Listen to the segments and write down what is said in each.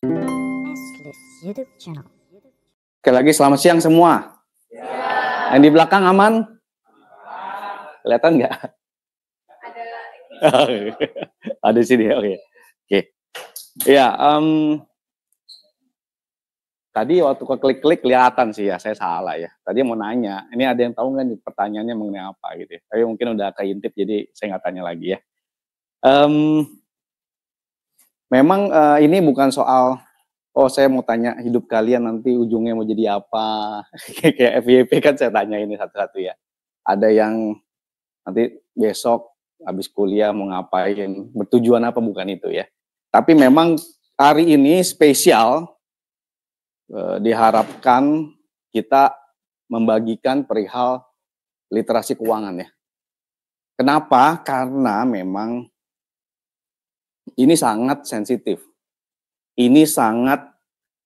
Nestlist YouTube channel. Sekali lagi selamat siang semua. Ya. Yang di belakang aman? Kelihatan nggak? Ada di sini. Oke. Ya, tadi waktu klik kelihatan sih ya, saya salah ya. Tadi mau nanya, ini ada yang tahu nggak nih pertanyaannya mengenai apa gitu ya. Tapi mungkin udah keintip jadi saya nggak tanya lagi ya. Memang ini bukan soal saya mau tanya hidup kalian nanti ujungnya mau jadi apa. Kayak FYP kan saya tanya ini satu-satu ya. Ada yang nanti besok habis kuliah mau ngapain, bertujuan apa, bukan itu ya. Tapi memang hari ini spesial, diharapkan kita membagikan perihal literasi keuangan ya. Kenapa? Karena memang ini sangat sensitif. Ini sangat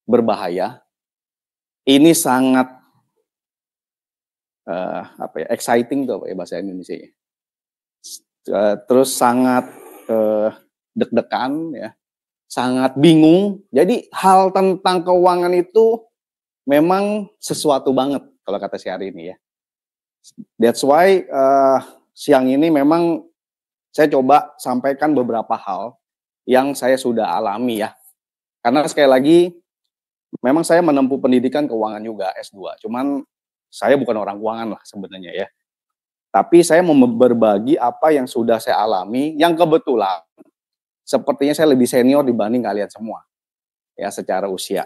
berbahaya. Ini sangat exciting tuh bahasa Indonesia. Terus sangat deg-degan ya. Sangat bingung. Jadi hal tentang keuangan itu memang sesuatu banget kalau kata si hari ini ya. That's why siang ini memang saya coba sampaikan beberapa hal yang saya sudah alami ya. Karena sekali lagi, memang saya menempuh pendidikan keuangan juga, S2. Cuman saya bukan orang keuangan lah sebenarnya ya. Tapi saya mau berbagi apa yang sudah saya alami, yang kebetulan sepertinya saya lebih senior dibanding kalian semua. Ya, secara usia.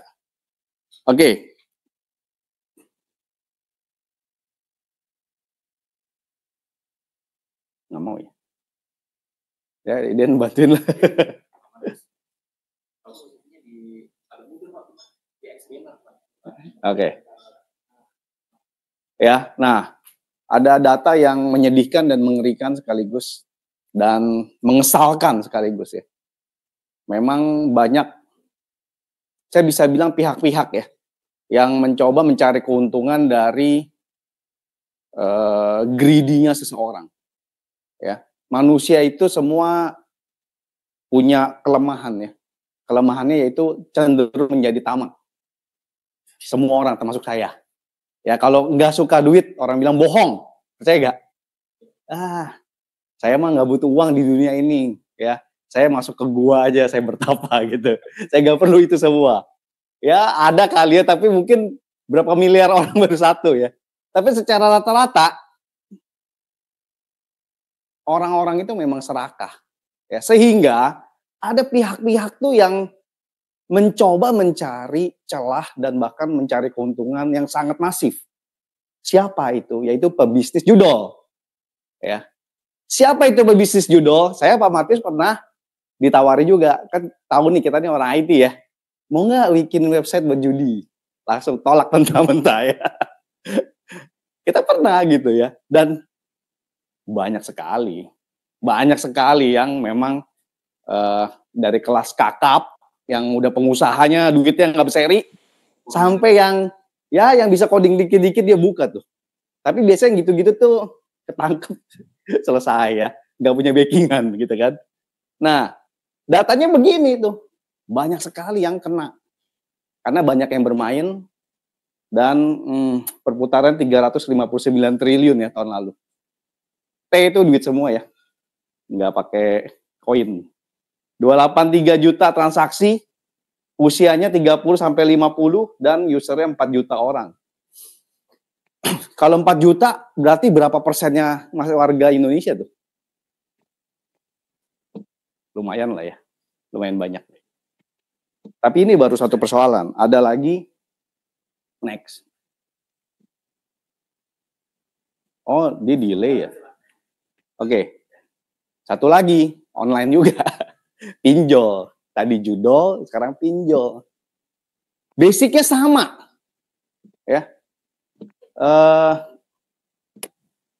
Oke. Nggak mau ya? Ya, dia bantuin lah. Oke. Ya, nah, ada data yang menyedihkan dan mengerikan sekaligus dan mengesalkan sekaligus ya. Memang banyak, saya bisa bilang pihak-pihak ya, yang mencoba mencari keuntungan dari greedy-nya seseorang. Ya, manusia itu semua punya kelemahan ya. Kelemahannya yaitu cenderung menjadi tamak. Semua orang termasuk saya. Ya, kalau nggak suka duit, orang bilang bohong. Percaya nggak? Saya mah nggak butuh uang di dunia ini. Ya, saya masuk ke gua aja, saya bertapa gitu. Saya nggak perlu itu semua. Ya, ada kali ya, tapi mungkin berapa miliar orang baru satu ya. Tapi secara rata-rata, orang-orang itu memang serakah. Ya, sehingga ada pihak-pihak tuh yang mencoba mencari celah dan bahkan mencari keuntungan yang sangat masif. Siapa itu? Yaitu pebisnis judol. Ya. Siapa itu pebisnis judol? Saya Pak Matius pernah ditawari juga. Kan tahu nih kita nih orang IT ya. Mau nggak bikin website buat judi? Langsung tolak mentah-mentah ya. Kita pernah gitu ya. Dan banyak sekali yang memang dari kelas kakap yang udah pengusahanya duitnya nggak berseri, sampai yang bisa coding dikit-dikit dia buka tuh. Tapi biasanya gitu-gitu tuh ketangkep, selesai ya, nggak punya backingan gitu kan. Nah, datanya begini tuh, banyak sekali yang kena karena banyak yang bermain dan perputaran 359 triliun ya tahun lalu. T itu duit semua ya, nggak pakai koin. 283 juta transaksi, usianya 30 sampai 50 dan usernya 4 juta orang. Kalau 4 juta berarti berapa persennya warga Indonesia tuh? Lumayan lah ya, lumayan banyak. Tapi ini baru satu persoalan, ada lagi next. Oh, dia delay ya. Oke. Satu lagi, online juga. Pinjol. Tadi judol, sekarang pinjol. Basicnya sama. Ya.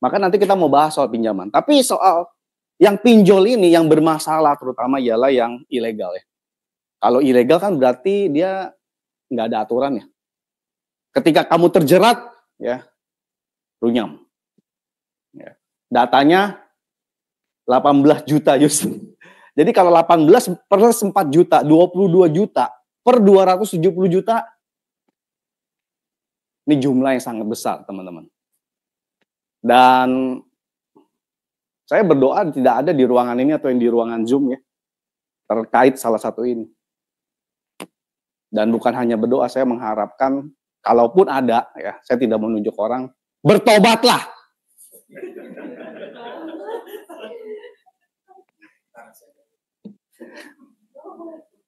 Maka nanti kita mau bahas soal pinjaman. Tapi soal yang pinjol ini yang bermasalah terutama ialah yang ilegal ya. Kalau ilegal kan berarti dia nggak ada aturan ya. Ketika kamu terjerat, ya runyam. Ya. Datanya 18 juta justru. Jadi kalau 18 plus 4 juta, 22 juta per 270 juta. Ini jumlah yang sangat besar, teman-teman. Dan saya berdoa tidak ada di ruangan ini atau yang di ruangan Zoom ya, terkait salah satu ini. Dan bukan hanya berdoa, saya mengharapkan kalaupun ada, ya, saya tidak menunjuk orang, bertobatlah.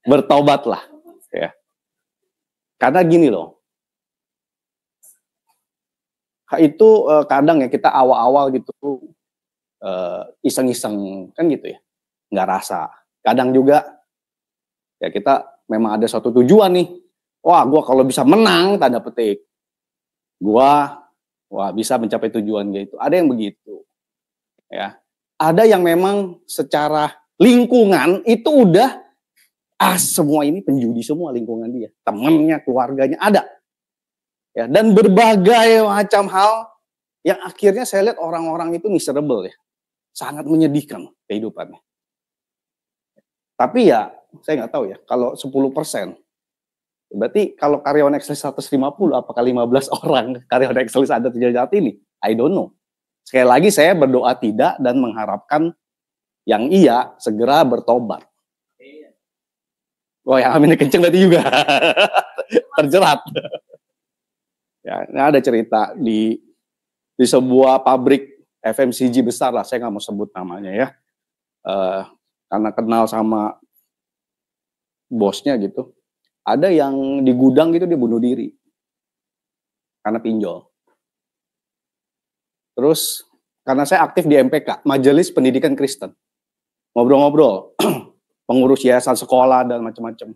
Bertobatlah, ya. Karena gini loh, itu kadang ya kita awal-awal gitu iseng-iseng kan gitu ya, nggak rasa. Kadang juga ya kita memang ada suatu tujuan nih, wah gue kalau bisa menang tanda petik, gue bisa mencapai tujuan gitu. Ada yang begitu, ya. Ada yang memang secara lingkungan itu udah semua ini penjudi semua lingkungan dia, temennya, keluarganya ada. Ya, dan berbagai macam hal yang akhirnya saya lihat orang-orang itu miserable ya. Sangat menyedihkan kehidupannya. Tapi ya, saya nggak tahu ya, kalau 10%, berarti kalau karyawan Exelis 150, apakah 15 orang karyawan Exelis ada terjadi saat ini? I don't know. Sekali lagi saya berdoa tidak dan mengharapkan yang iya segera bertobat. Wah, yang aminnya kenceng berarti juga terjerat. Ya, ini ada cerita di sebuah pabrik FMCG besar lah, saya nggak mau sebut namanya ya, karena kenal sama bosnya gitu. Ada yang di gudang gitu dia bunuh diri karena pinjol. Terus karena saya aktif di MPK, Majelis Pendidikan Kristen, ngobrol-ngobrol, pengurus yayasan sekolah dan macam-macam.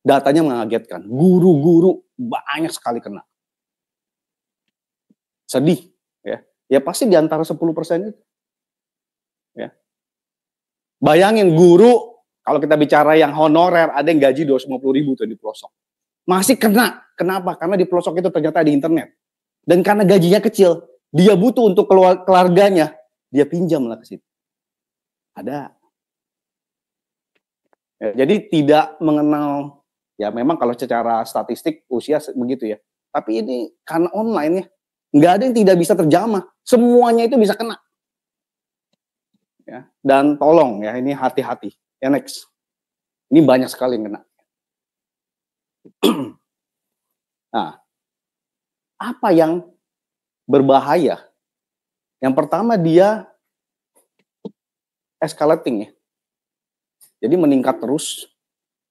Datanya mengagetkan, guru-guru banyak sekali kena. Sedih, ya pasti di antara 10% itu. Ya. Bayangin guru, kalau kita bicara yang honorer, ada yang gaji 250.000 tuh di pelosok. Masih kena, kenapa? Karena di pelosok itu ternyata di internet. Dan karena gajinya kecil, dia butuh untuk keluarganya, dia pinjam lah ke situ. Ada. Ya, jadi tidak mengenal, ya memang kalau secara statistik usia begitu ya. Tapi ini karena online ya, nggak ada yang tidak bisa terjamah. Semuanya itu bisa kena. Ya, dan tolong ya, ini hati-hati. Ya next. Ini banyak sekali yang kena. Nah, apa yang berbahaya? Yang pertama dia escalating ya. Jadi meningkat terus.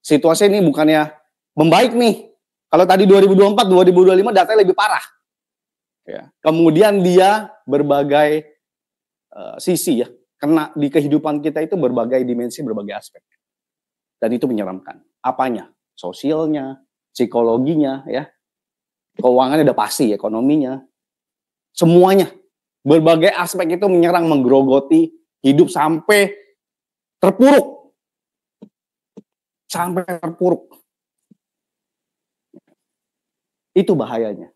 Situasi ini bukannya membaik nih. Kalau tadi 2024, 2025 datanya lebih parah. Ya. Kemudian dia berbagai sisi ya, kena di kehidupan kita itu berbagai dimensi, berbagai aspek. Dan itu menyeramkan. Apanya? Sosialnya, psikologinya, ya, keuangannya udah pasti, ekonominya, semuanya. Berbagai aspek itu menyerang, menggerogoti hidup sampai terpuruk. Sampai terpuruk. Itu bahayanya.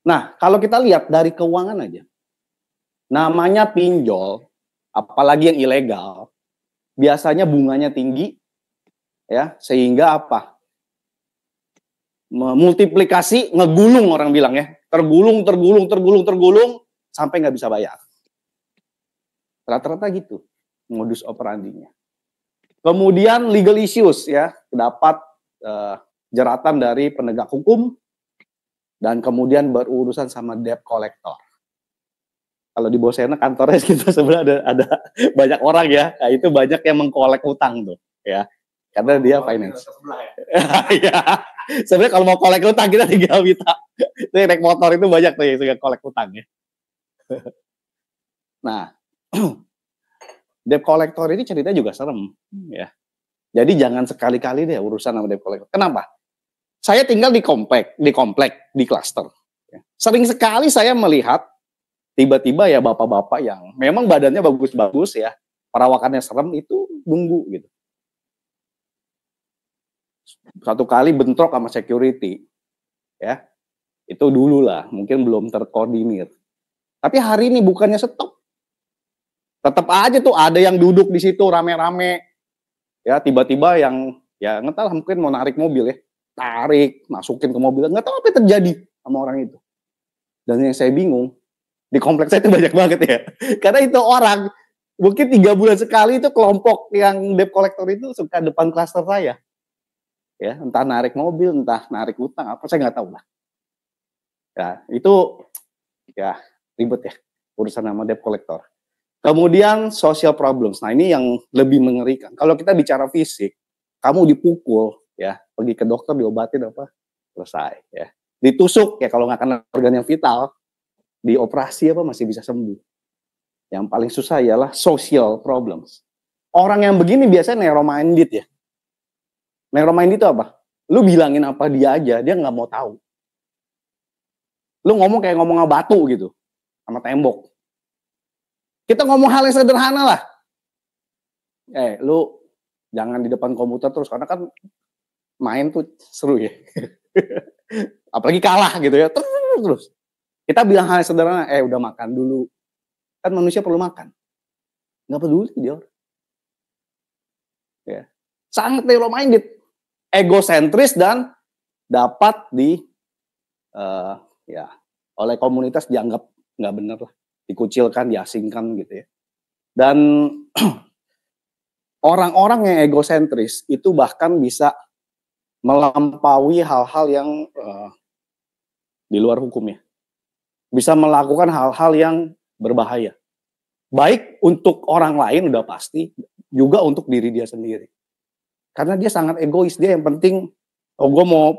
Nah, kalau kita lihat dari keuangan aja, namanya pinjol, apalagi yang ilegal, biasanya bunganya tinggi, ya, sehingga apa? Multiplikasi, ngegulung orang bilang ya, tergulung, sampai nggak bisa bayar. Rata-rata gitu, modus operandinya. Kemudian legal issues ya, dapat jeratan dari penegak hukum, dan kemudian berurusan sama debt collector. Kalau di Bosena kantornya kita sebenarnya ada banyak orang ya, nah, itu banyak yang mengkolek utang tuh, ya, karena dia finance. Ya, sebenarnya kalau mau kolek utang kita tinggal minta, itu naik motor itu banyak tuh yang suka kolek utang ya. Nah, debt collector ini ceritanya juga serem, ya. Jadi jangan sekali-kali deh urusan sama debt collector. Kenapa? Saya tinggal di komplek, di klaster. Sering sekali saya melihat tiba-tiba ya bapak-bapak yang memang badannya bagus-bagus ya, perawakannya serem itu nunggu gitu. Satu kali bentrok sama security, ya, itu dulu lah, mungkin belum terkoordinir. Tapi hari ini bukannya stop, tetap aja tuh ada yang duduk di situ rame-rame, ya tiba-tiba yang Ya entahlah mungkin mau narik mobil ya, tarik, masukin ke mobil, nggak tahu apa yang terjadi sama orang itu. Dan yang saya bingung, di kompleks saya itu banyak banget ya. Karena itu orang, mungkin 3 bulan sekali itu kelompok yang debt collector itu suka depan klaster saya. Ya, entah narik mobil, entah narik utang, apa saya nggak tahu lah. Ya, itu ya ribet ya urusan sama debt collector. Kemudian social problems. Nah, ini yang lebih mengerikan. Kalau kita bicara fisik, kamu dipukul, ya, pergi ke dokter diobatin apa, selesai, ya. Ditusuk, ya kalau nggak kena organ yang vital, dioperasi apa masih bisa sembuh. Yang paling susah ialah social problems. Orang yang begini biasanya narrow minded ya. Narrow minded itu apa? Lu bilangin apa dia aja, dia nggak mau tahu. Lu ngomong kayak ngomong sama batu gitu, sama tembok. Kita ngomong hal yang sederhana lah. Lu jangan di depan komputer terus, karena kan main tuh seru ya. Apalagi kalah gitu ya, terus. Kita bilang hal yang sederhana, udah makan dulu. Kan manusia perlu makan. Nggak peduli dia. Ya. Sangat narrow minded. Egosentris dan dapat ya oleh komunitas dianggap nggak benar lah. Dikucilkan, diasingkan gitu ya. Dan orang-orang yang egosentris itu bahkan bisa melampaui hal-hal yang di luar hukum ya. Bisa melakukan hal-hal yang berbahaya. Baik untuk orang lain udah pasti, juga untuk diri dia sendiri. Karena dia sangat egois, dia yang penting, gue mau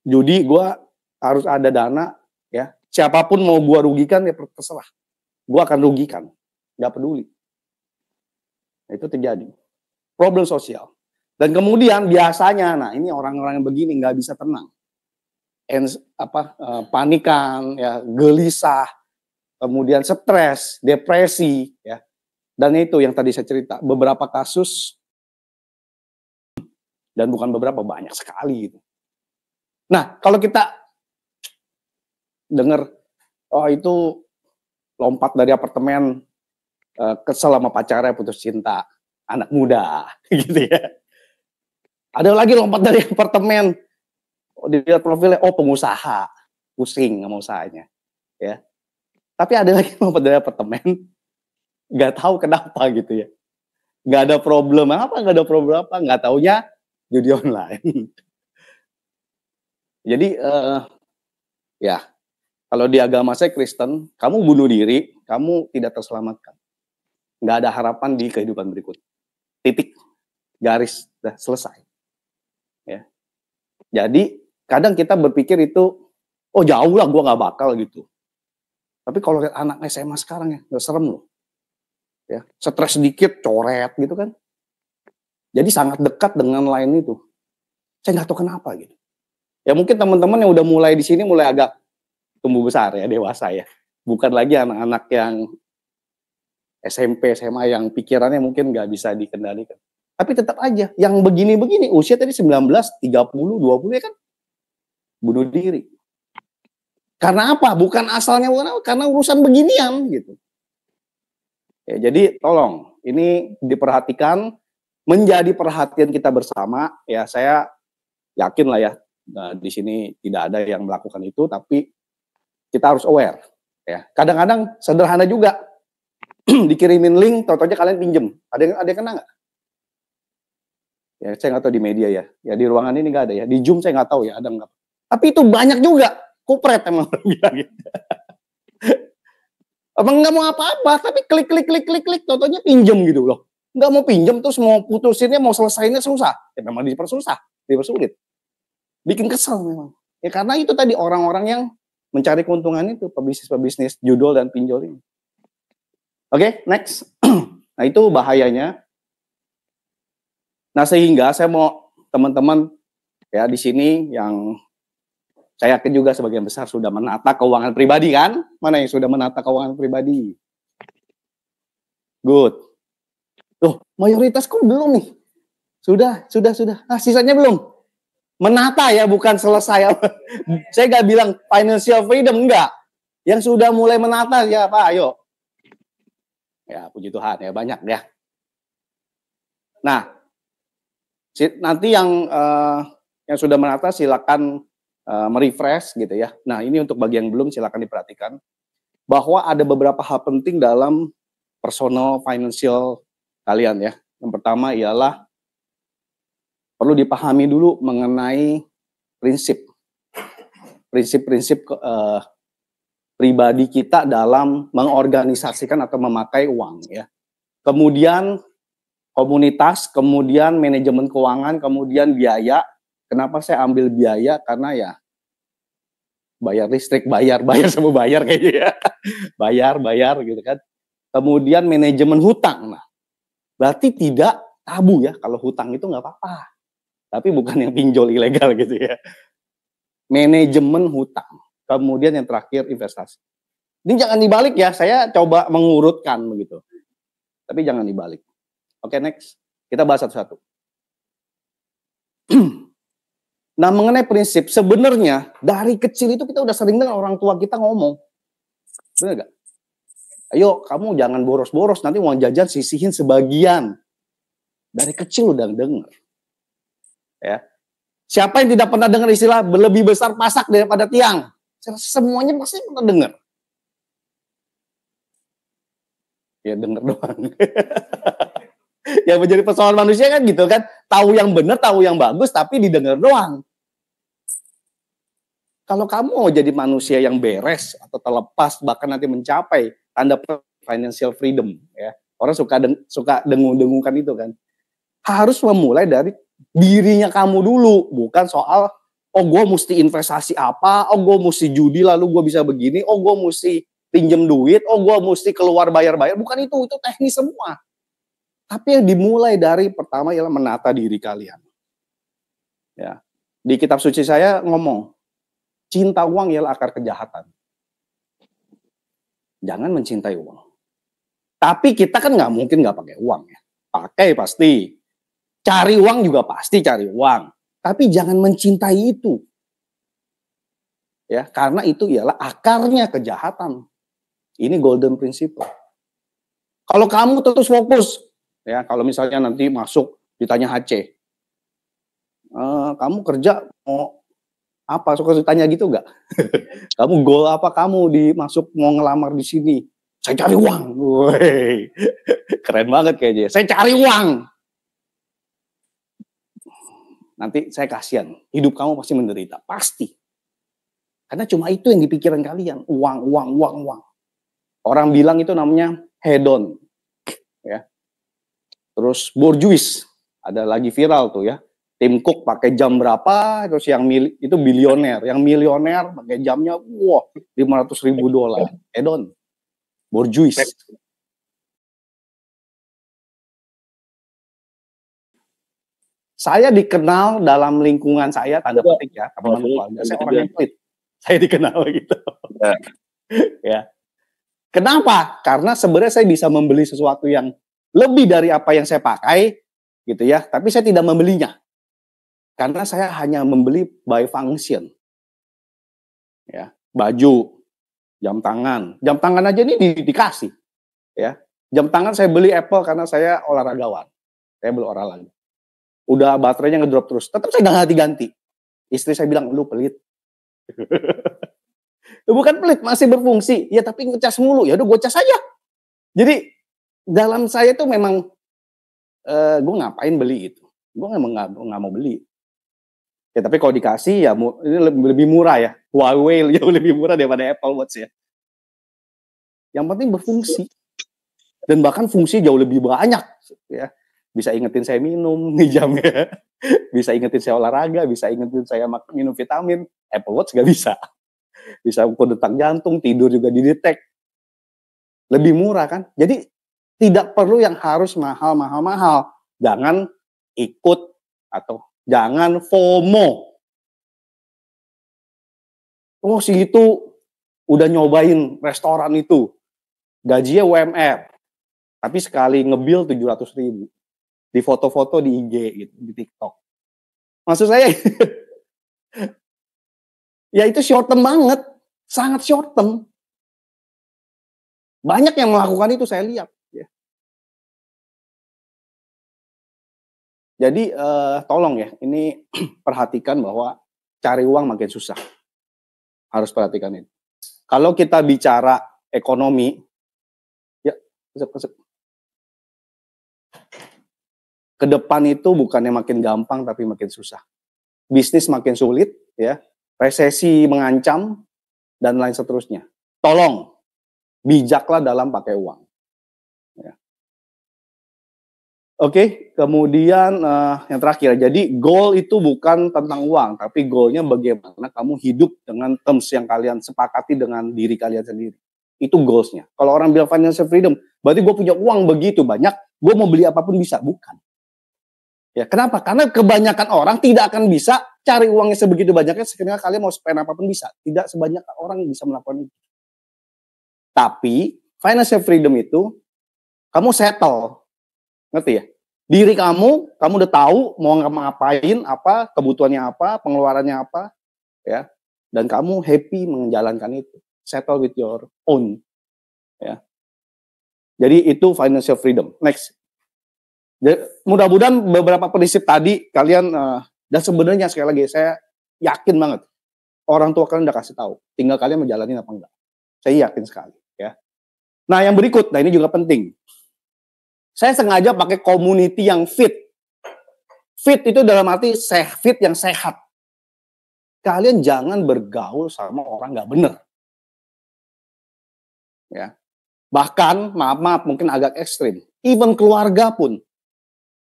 judi, gue harus ada dana, ya. Siapapun mau gue rugikan, ya terserah. Gue akan rugikan, gak peduli. Itu terjadi. Problem sosial. Dan kemudian biasanya, nah ini orang-orang yang begini nggak bisa tenang. Panikan, ya, gelisah, kemudian stres, depresi, ya. Dan itu yang tadi saya cerita, beberapa kasus, dan bukan beberapa, banyak sekali gitu. Nah, kalau kita dengar, oh itu lompat dari apartemen, kesel sama pacarnya, putus cinta, anak muda, gitu ya. Ada lagi lompat dari apartemen, dilihat profilnya, oh pengusaha, pusing sama usahanya, ya. Tapi ada lagi lompat dari apartemen, nggak tahu kenapa gitu ya. Nggak ada problem apa, nggak taunya judi online. Jadi ya kalau di agama saya Kristen, kamu bunuh diri, kamu tidak terselamatkan. Nggak ada harapan di kehidupan berikut. Titik, garis, dah selesai. Ya. Jadi kadang kita berpikir itu, oh jauh lah gue nggak bakal gitu. Tapi kalau lihat anak SMA sekarang ya, nggak serem loh. Ya, stres sedikit, coret gitu kan. Jadi sangat dekat dengan lain itu. Saya nggak tahu kenapa gitu. Ya mungkin teman-teman yang udah mulai di sini mulai agak tumbuh besar ya, dewasa ya. Bukan lagi anak-anak yang SMP, SMA yang pikirannya mungkin nggak bisa dikendalikan. Tapi tetap aja, yang begini-begini, usia tadi 19, 30, 20 ya kan, bunuh diri. Karena apa? Bukan asalnya, karena urusan beginian gitu. Ya, jadi tolong, ini diperhatikan, menjadi perhatian kita bersama. Ya saya yakin lah ya, di sini tidak ada yang melakukan itu, tapi kita harus aware. Ya, kadang-kadang sederhana juga, dikirimin link, tau-taunya kalian pinjem. Ada yang kena nggak? Ya, saya nggak tahu di media ya. Ya di ruangan ini nggak ada ya. Di Zoom saya nggak tahu ya ada nggak. Tapi itu banyak juga. Kupret emang bilang gitu. Emang nggak mau apa-apa, tapi klik, tau-taunya pinjem gitu loh. Nggak mau pinjem terus mau putusinnya, mau selesainya susah. Ya memang dipersulit. Bikin kesel memang. Ya karena itu tadi orang-orang yang mencari keuntungan itu, pebisnis judul dan pinjol ini. Oke, next. Nah itu bahayanya. Nah sehingga saya mau teman-teman ya di sini yang saya yakin juga sebagian besar sudah menata keuangan pribadi kan? Mana yang sudah menata keuangan pribadi? Good. Loh, mayoritas kok belum nih? Sudah. Nah, sisanya belum. Menata ya, bukan selesai. Saya nggak bilang financial freedom, enggak. Yang sudah mulai menata ya Pak, ayo. Ya, puji Tuhan ya, banyak ya. Nah, Nanti yang sudah menata silakan me-refresh gitu ya. Nah, ini untuk bagi yang belum silakan diperhatikan bahwa ada beberapa hal penting dalam personal financial kalian ya. Yang pertama ialah perlu dipahami dulu mengenai prinsip-prinsip pribadi kita dalam mengorganisasikan atau memakai uang ya. Kemudian komunitas, kemudian manajemen keuangan, kemudian biaya. Kenapa saya ambil biaya? Karena ya bayar listrik, bayar semua bayar kayaknya ya. Bayar gitu kan. Kemudian manajemen hutang. Nah, berarti tidak tabu ya kalau hutang itu nggak apa-apa. Tapi bukan yang pinjol ilegal gitu ya. Manajemen hutang. Kemudian yang terakhir investasi. Ini jangan dibalik ya, saya coba mengurutkan begitu. Tapi jangan dibalik. Oke, next. Kita bahas satu-satu. Nah, mengenai prinsip, sebenarnya dari kecil itu kita udah sering dengar orang tua kita ngomong. Benar gak? Ayo, kamu jangan boros-boros, nanti uang jajan sisihin sebagian. Dari kecil udah dengar. Ya. Siapa yang tidak pernah dengar istilah lebih besar pasak daripada tiang? Semuanya pasti pernah dengar. Ya dengar doang. Yang menjadi persoalan manusia kan gitu kan, tahu yang benar, tahu yang bagus, tapi didengar doang. Kalau kamu mau jadi manusia yang beres atau terlepas, bahkan nanti mencapai tanda financial freedom, ya orang suka dengung-dengungkan itu kan, harus memulai dari dirinya kamu dulu, bukan soal oh gue mesti investasi apa, oh gue mesti judi lalu gue bisa begini, oh gue mesti pinjem duit, oh gue mesti keluar bayar-bayar, bukan itu teknis semua. Tapi yang dimulai dari pertama ialah menata diri kalian. Ya. Di kitab suci saya ngomong, cinta uang ialah akar kejahatan. Jangan mencintai uang. Tapi kita kan nggak mungkin nggak pakai uang ya. Pakai pasti. Cari uang juga pasti cari uang. Tapi jangan mencintai itu. Ya, karena itu ialah akarnya kejahatan. Ini golden principle. Kalau kamu terus fokus, ya kalau misalnya nanti masuk ditanya HC, kamu kerja mau apa? Suka ditanya gitu nggak? Kamu goal apa kamu mau ngelamar di sini? Saya cari uang. Woi, keren banget kayaknya. Saya cari uang. Nanti saya kasihan. Hidup kamu pasti menderita, pasti. Karena cuma itu yang dipikiran kalian, uang. Orang bilang itu namanya hedon, ya. Terus bourgeois, ada lagi viral tuh ya. Tim Cook pakai jam berapa, terus yang itu bilioner, yang milioner pakai jamnya, wah, $500.000. Hedon, bourgeois. Saya dikenal dalam lingkungan saya, tanda petik ya, teman keluarga, saya orang yang pelit. Saya dikenal gitu. Ya. Kenapa? Karena sebenarnya saya bisa membeli sesuatu yang lebih dari apa yang saya pakai, gitu ya. Tapi saya tidak membelinya, karena saya hanya membeli by function. Ya, baju, jam tangan aja ini dikasih. Ya, jam tangan saya beli Apple karena saya olahragawan. Saya beli olahraga. Udah baterainya ngedrop terus, tetap saya nggak ganti-ganti. Istri saya bilang, lu pelit. Bukan pelit, masih berfungsi. Ya tapi ngecas mulu, ya udah gue cas aja. Jadi dalam saya tuh memang gue ngapain beli itu? Gue nggak mau beli. Ya tapi kalau dikasih ya ini lebih murah ya. Huawei jauh lebih murah daripada Apple Watch ya. Yang penting berfungsi. Dan bahkan fungsi jauh lebih banyak ya. Bisa ingetin saya minum nih jamnya. Bisa ingetin saya olahraga, bisa ingetin saya minum vitamin. Apple Watch gak bisa. Bisa ukur detak jantung, tidur juga didetek. Lebih murah kan? Jadi tidak perlu yang harus mahal. Jangan ikut atau jangan FOMO. Oh si itu udah nyobain restoran itu. Gajinya UMR. Tapi sekali ngebil 700.000. Di foto-foto di IG gitu, di TikTok. Maksud saya ya itu short term banget. Sangat short term. Banyak yang melakukan itu saya lihat. Jadi tolong ya, ini perhatikan bahwa cari uang makin susah. Harus perhatikan ini. Kalau kita bicara ekonomi, ya, ke depan itu bukannya makin gampang tapi makin susah. Bisnis makin sulit, ya, resesi mengancam dan lain seterusnya. Tolong bijaklah dalam pakai uang. Ya. Oke, kemudian yang terakhir, jadi goal itu bukan tentang uang, tapi goalnya bagaimana kamu hidup dengan terms yang kalian sepakati dengan diri kalian sendiri. Itu goalsnya. Kalau orang bilang financial freedom, berarti gue punya uang begitu banyak, gue mau beli apapun bisa. Bukan. Ya, kenapa? Karena kebanyakan orang tidak akan bisa cari uangnya sebegitu banyaknya, sekiranya kalian mau spend apapun bisa. Tidak sebanyak orang yang bisa melakukan itu. Tapi, financial freedom itu, kamu settle. Ngerti ya? Diri kamu udah tahu mau ngapain, apa, kebutuhannya apa, pengeluarannya apa, ya. Dan kamu happy menjalankan itu. Settle with your own. Ya. Jadi itu financial freedom. Next. Mudah-mudahan beberapa prinsip tadi kalian, dan sebenarnya sekali lagi saya yakin banget, orang tua kalian udah kasih tahu, tinggal kalian menjalani apa enggak. Saya yakin sekali, ya. Nah, yang berikut, nah ini juga penting. Saya sengaja pakai community yang fit. Fit itu dalam arti fit yang sehat. Kalian jangan bergaul sama orang nggak bener. Ya. Bahkan, maaf, mungkin agak ekstrim. Even keluarga pun.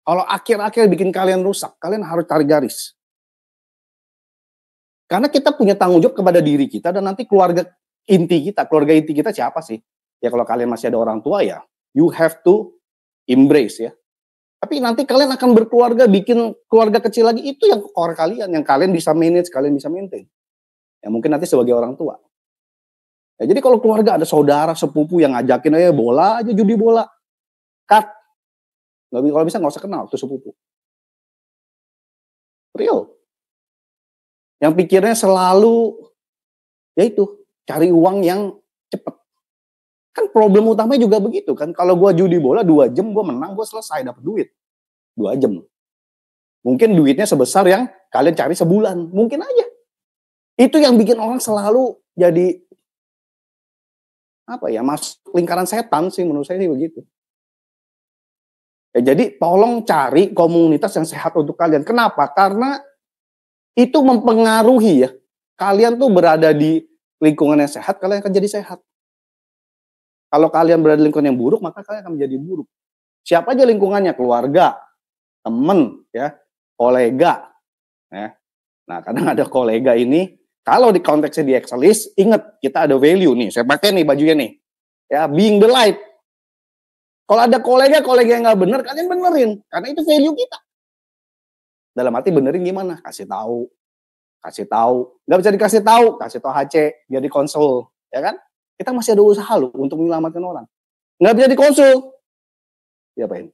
Kalau akhir-akhir bikin kalian rusak, kalian harus tarik garis. Karena kita punya tanggung jawab kepada diri kita dan nanti keluarga inti kita siapa sih? Ya kalau kalian masih ada orang tua ya, you have to embrace ya. Tapi nanti kalian akan berkeluarga, bikin keluarga kecil lagi, itu yang core kalian, yang kalian bisa manage, kalian bisa maintain. Ya mungkin nanti sebagai orang tua. Ya, jadi kalau keluarga ada saudara, sepupu yang ngajakin aja bola aja, judi bola. Cut. Kalau bisa nggak usah kenal tuh sepupu. Real. Yang pikirnya selalu, yaitu, cari uang yang cepet. Kan problem utamanya juga begitu kan. Kalau gue judi bola 2 jam, gue menang, gue selesai dapat duit. 2 jam. Mungkin duitnya sebesar yang kalian cari sebulan. Mungkin aja. Itu yang bikin orang selalu jadi, apa ya, masuk lingkaran setan sih, menurut saya sih begitu. Ya, jadi tolong cari komunitas yang sehat untuk kalian. Kenapa? Karena itu mempengaruhi ya. Kalian tuh berada di lingkungan yang sehat, kalian akan jadi sehat. Kalau kalian berada di lingkungan yang buruk, maka kalian akan menjadi buruk. Siapa aja lingkungannya? Keluarga, teman, ya, kolega. Ya. Nah, kadang ada kolega ini, kalau di konteksnya di Excelis, ingat kita ada value nih. Saya pakai nih bajunya nih. Ya, being the light. Kalau ada kolega yang nggak bener, kalian benerin. Karena itu value kita. Dalam arti benerin gimana? Kasih tahu. Nggak bisa dikasih tahu HC, biar dikonsul. Ya kan? Kita masih ada usaha loh untuk menyelamatkan orang. Nggak bisa dikonsul. Diapain?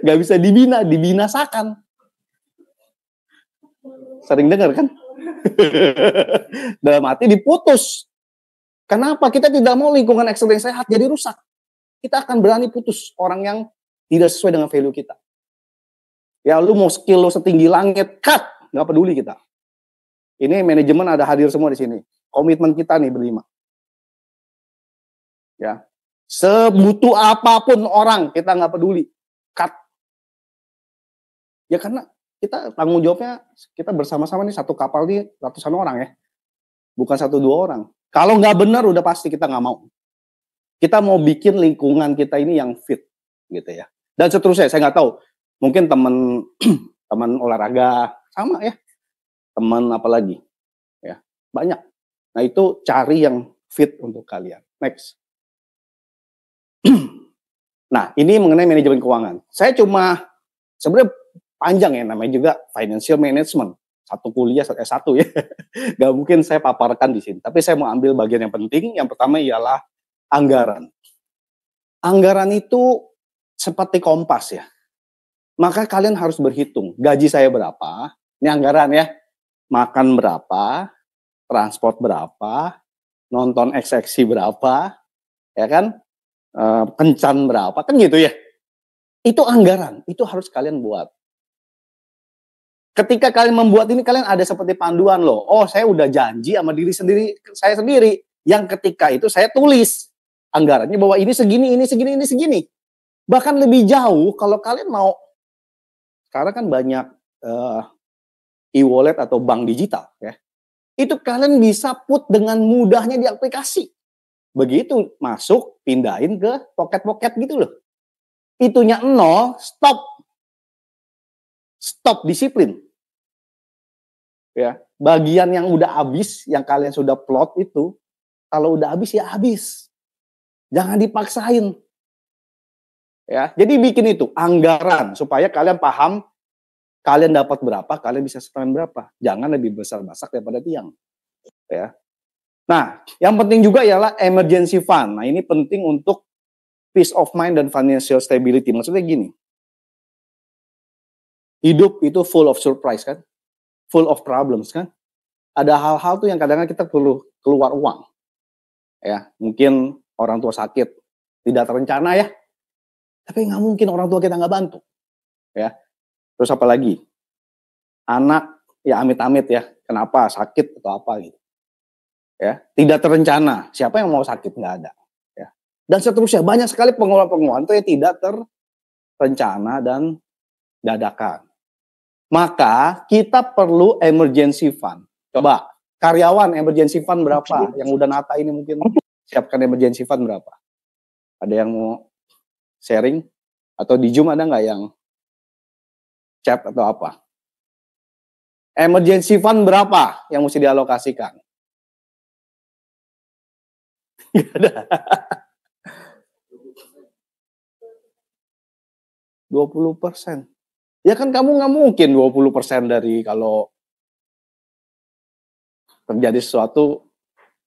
Nggak bisa dibinasakan. Sering dengar kan? Dalam arti diputus. Kenapa? Kita tidak mau lingkungan eksternal yang sehat jadi rusak. Kita akan berani putus orang yang tidak sesuai dengan value kita. Ya lu mau skill lu setinggi langit, cut. Nggak peduli kita. Ini manajemen ada hadir semua di sini. Komitmen kita nih berlima. Ya. Sebutuh apapun orang, kita nggak peduli. Cut. Ya karena kita tanggung jawabnya, kita bersama-sama nih satu kapal nih ratusan orang ya. Bukan 1-2 orang. Kalau nggak benar udah pasti kita nggak mau. Kita mau bikin lingkungan kita ini yang fit gitu ya. Dan seterusnya, saya nggak tahu. Mungkin teman olahraga sama ya. Teman apa lagi? Ya, banyak. Nah, itu cari yang fit untuk kalian. Next. Nah, ini mengenai manajemen keuangan. Saya cuma sebenarnya panjang ya, namanya juga financial management. Satu kuliah, S1 ya. Gak mungkin saya paparkan di sini. Tapi saya mau ambil bagian yang penting. Yang pertama ialah anggaran. Anggaran itu seperti kompas ya. Maka kalian harus berhitung. Gaji saya berapa? Ini anggaran ya. Makan berapa? Transport berapa? Nonton eksekusi berapa? Ya kan? Kencan berapa? Kan gitu ya. Itu anggaran, itu harus kalian buat. Ketika kalian membuat ini, kalian ada seperti panduan loh. Oh, saya udah janji sama diri sendiri, saya sendiri. Yang ketika itu saya tulis anggarannya bahwa ini segini, ini segini, ini segini. Bahkan lebih jauh kalau kalian mau, sekarang kan banyak e-wallet atau bank digital ya. Itu kalian bisa put dengan mudahnya di aplikasi. Begitu masuk, pindahin ke pocket-pocket gitu loh. Itunya 0, stop. Stop disiplin. Ya, bagian yang udah habis, yang kalian sudah plot itu, kalau udah habis ya habis. Jangan dipaksain. Ya, jadi bikin itu anggaran supaya kalian paham kalian dapat berapa, kalian bisa spend berapa. Jangan lebih besar masak daripada tiang. Ya. Nah, yang penting juga ialah emergency fund. Nah, ini penting untuk peace of mind dan financial stability. Maksudnya gini. Hidup itu full of surprise kan? Full of problems kan? Ada hal-hal tuh yang kadang-kadang kita perlu keluar uang. Ya, mungkin orang tua sakit, tidak terencana ya. Tapi nggak mungkin orang tua kita nggak bantu. Ya. Terus apa lagi? Anak, ya amit-amit ya. Kenapa? Sakit atau apa gitu. Ya, tidak terencana. Siapa yang mau sakit? Nggak ada. Ya. Dan seterusnya. Banyak sekali pengeluaran-pengeluaran itu yang tidak terencana dan dadakan. Maka kita perlu emergency fund. Coba, karyawan emergency fund berapa? Yang udah nata ini mungkin siapkan emergency fund berapa? Ada yang mau sharing? Atau di Zoom ada nggak yang chat atau apa? Emergency fund berapa yang mesti dialokasikan? Nggak ada. 20%. Ya kan kamu nggak mungkin 20% dari kalau terjadi sesuatu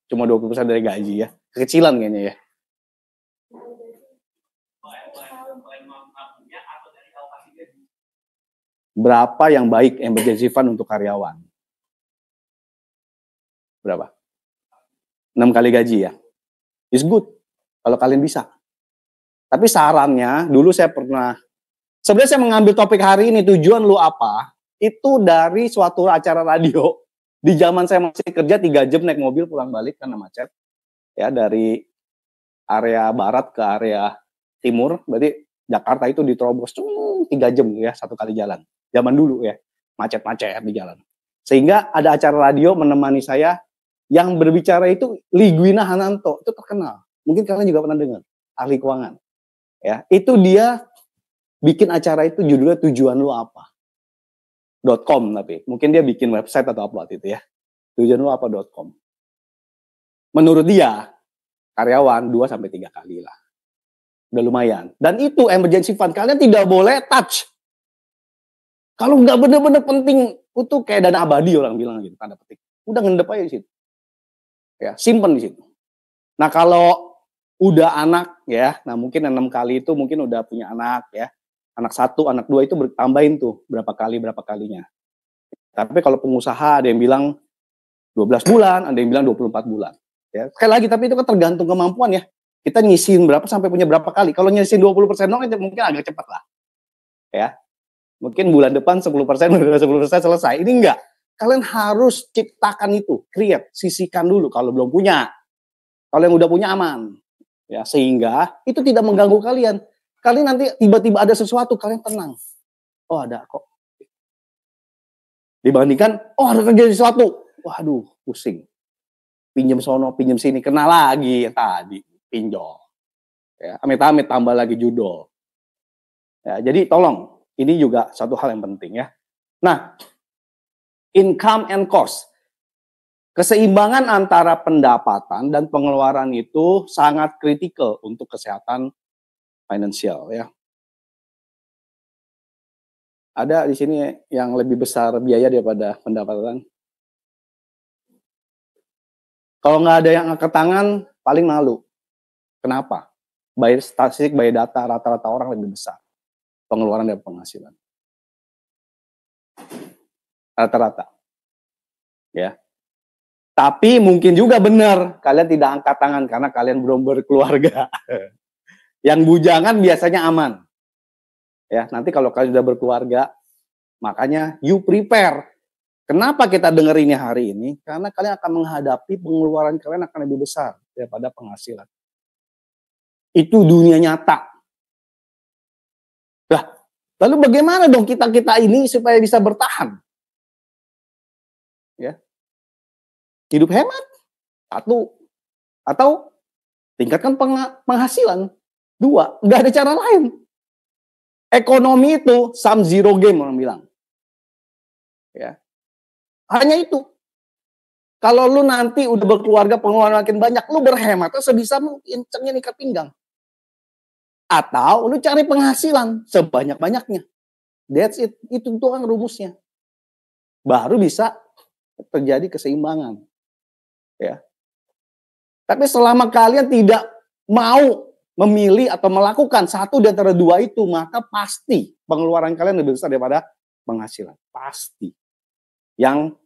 cuma 20% dari gaji ya. Kekecilan kayaknya ya. Berapa yang baik emergency fund untuk karyawan? Berapa? 6 kali gaji ya. It's good. Kalau kalian bisa. Tapi sarannya, dulu saya pernah, sebenarnya saya mengambil topik hari ini, tujuan lu apa, itu dari suatu acara radio. Di zaman saya masih kerja 3 jam naik mobil pulang balik karena macet. Ya, dari area barat ke area timur, berarti Jakarta itu diterobos 3 jam ya, 1 kali jalan. Zaman dulu ya, macet-macet di jalan. Sehingga ada acara radio menemani saya, yang berbicara itu Liguina Hananto, itu terkenal. Mungkin kalian juga pernah dengar, ahli keuangan. Ya, itu dia bikin acara itu judulnya tujuan lu apa? .com tapi mungkin dia bikin website atau apa waktu itu ya. Tujuan lu apa .com. Menurut dia karyawan 2 sampai 3 kali lah. Udah lumayan. Dan itu emergency fund kalian tidak boleh touch. Kalau nggak bener-bener penting, itu kayak dana abadi orang bilang gitu, tanda petik. Udah ngendep aja di situ. Ya, simpen di situ. Nah, kalau udah anak ya, nah mungkin 6 kali itu mungkin udah punya anak ya. Anak 1, anak 2 itu bertambahin tuh berapa kalinya. Tapi kalau pengusaha ada yang bilang 12 bulan, ada yang bilang 24 bulan. Ya, sekali lagi tapi itu kan tergantung kemampuan ya. Kita nyisihin berapa sampai punya berapa kali. Kalau nyisihin 20% dong mungkin agak cepat lah. Ya. Mungkin bulan depan 10%, 10% selesai. Ini enggak. Kalian harus ciptakan itu, create, sisihkan dulu kalau belum punya. Kalau yang udah punya aman. Ya, sehingga itu tidak mengganggu kalian. Kalian nanti tiba-tiba ada sesuatu, kalian tenang. Oh, ada kok. Dibandingkan, oh ada terjadi sesuatu. Waduh, pusing. Pinjam sono, pinjam sini, kena lagi yang tadi, pinjol. Ya, amit-amit tambah lagi judul. Ya, jadi tolong, ini juga satu hal yang penting ya. Nah, income and cost. Keseimbangan antara pendapatan dan pengeluaran itu sangat kritikal untuk kesehatan finansial ya. Ada di sini yang lebih besar biaya daripada pendapatan? Kalau nggak ada yang angkat tangan, paling malu. Kenapa? By statistik, by data, rata-rata orang lebih besar pengeluaran dari penghasilan. Rata-rata. Ya. Tapi mungkin juga benar kalian tidak angkat tangan karena kalian belum berkeluarga. Yang bujangan biasanya aman. Ya, nanti kalau kalian sudah berkeluarga, makanya you prepare. Kenapa kita dengar ini hari ini? Karena kalian akan menghadapi pengeluaran kalian akan lebih besar daripada penghasilan. Itu dunia nyata. Nah, lalu bagaimana dong kita ini supaya bisa bertahan? Ya, hidup hemat, satu, atau tingkatkan penghasilan, dua. Nggak ada cara lain. Ekonomi itu sum zero game orang bilang. Ya, hanya itu. Kalau lu nanti udah berkeluarga, pengeluaran makin banyak, lu berhemat sebisa mungkin, kencengin ikat pinggang. Atau lu cari penghasilan sebanyak-banyaknya. That's it. Itu doang rumusnya. Baru bisa terjadi keseimbangan. Ya. Tapi selama kalian tidak mau memilih atau melakukan satu di antara dua itu, maka pasti pengeluaran kalian lebih besar daripada penghasilan. Pasti. Yang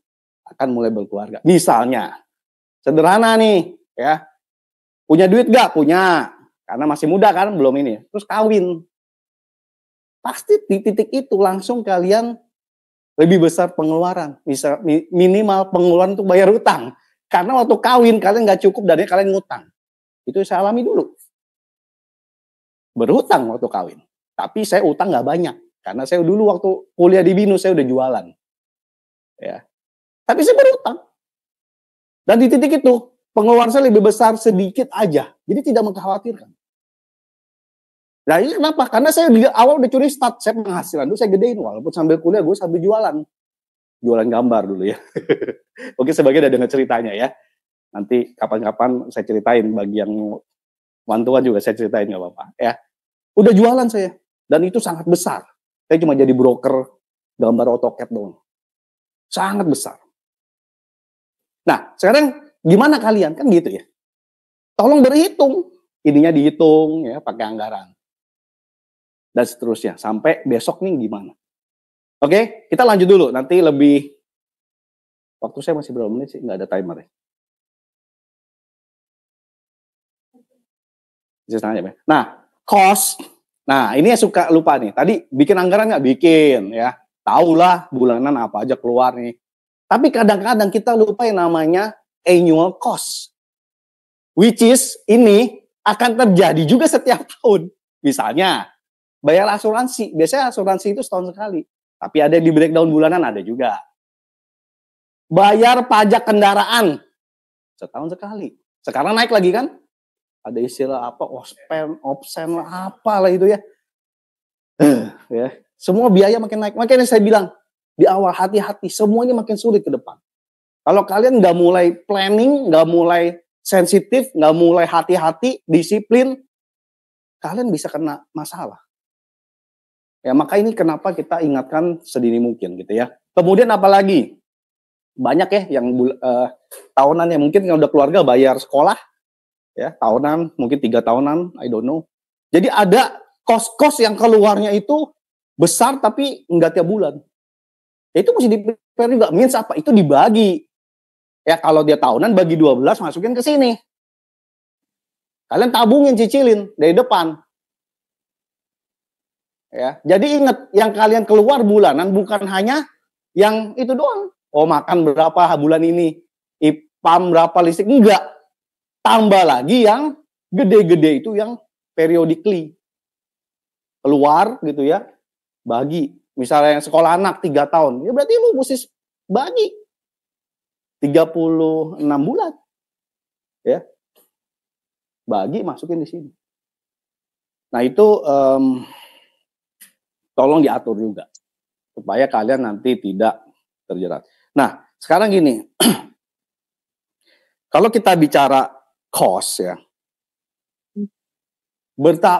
akan mulai berkeluarga. Misalnya, sederhana nih, ya. Punya duit gak? Punya. Karena masih muda kan, belum ini. Terus kawin. Pasti di titik itu langsung kalian lebih besar pengeluaran. Bisa minimal pengeluaran untuk bayar utang. Karena waktu kawin kalian gak cukup dari kalian ngutang. Itu saya alami dulu. Berhutang waktu kawin. Tapi saya utang gak banyak. Karena saya dulu waktu kuliah di BINUS saya udah jualan. Ya. Tapi saya berhutang. Dan di titik itu, pengeluaran saya lebih besar sedikit aja. Jadi tidak mengkhawatirkan. Nah ini kenapa? Karena saya di awal udah curi start. Saya penghasilan dulu saya gedein. Walaupun sambil kuliah gue sambil jualan. Jualan gambar dulu ya. Oke, sebagai udah dengar ceritanya ya. Nanti kapan-kapan saya ceritain. Bagi yang one-to-one juga saya ceritain gak apa-apa. Ya. Udah jualan saya. Dan itu sangat besar. Saya cuma jadi broker gambar AutoCAD doang. Sangat besar. Nah, sekarang gimana kalian? Kan gitu ya. Tolong berhitung. Ininya dihitung ya, pakai anggaran. Dan seterusnya. Sampai besok nih gimana. Oke, kita lanjut dulu. Nanti lebih... Waktu saya masih berapa menit sih? Nggak ada timer ya. Nah, cost. Nah, ini yang suka lupa nih. Tadi bikin anggaran nggak? Bikin ya. Tahulah bulanan apa aja keluar nih. Tapi kadang-kadang kita lupa yang namanya annual cost. Which is ini akan terjadi juga setiap tahun. Misalnya, bayar asuransi. Biasanya asuransi itu setahun sekali. Tapi ada di breakdown bulanan, ada juga. Bayar pajak kendaraan. Setahun sekali. Sekarang naik lagi kan? Ada istilah apa? Opsen lah, apalah itu ya. Ya. Semua biaya makin naik. Makanya saya bilang, di awal hati-hati, semuanya makin sulit ke depan. Kalau kalian nggak mulai planning, nggak mulai sensitif, nggak mulai hati-hati, disiplin, kalian bisa kena masalah. Ya, maka ini kenapa kita ingatkan sedini mungkin gitu ya. Kemudian apalagi? Banyak ya yang tahunan ya, mungkin yang udah keluarga bayar sekolah, ya tahunan, mungkin 3 tahunan, I don't know. Jadi ada kos-kos yang keluarnya itu besar tapi nggak tiap bulan. Itu mesti di-prepare juga. Means apa? Itu dibagi. Ya kalau dia tahunan bagi 12 masukin ke sini. Kalian tabungin, cicilin dari depan. Ya, jadi ingat yang kalian keluar bulanan bukan hanya yang itu doang. Oh, makan berapa bulan ini? IPAM berapa listrik? Enggak. Tambah lagi yang gede-gede itu yang periodically keluar gitu ya. Bagi. Misalnya yang sekolah anak 3 tahun, ya berarti lu mesti bagi 36 bulan. Ya. Bagi masukin di sini. Nah, itu tolong diatur juga supaya kalian nanti tidak terjerat. Nah, sekarang gini. Kalau kita bicara cost ya.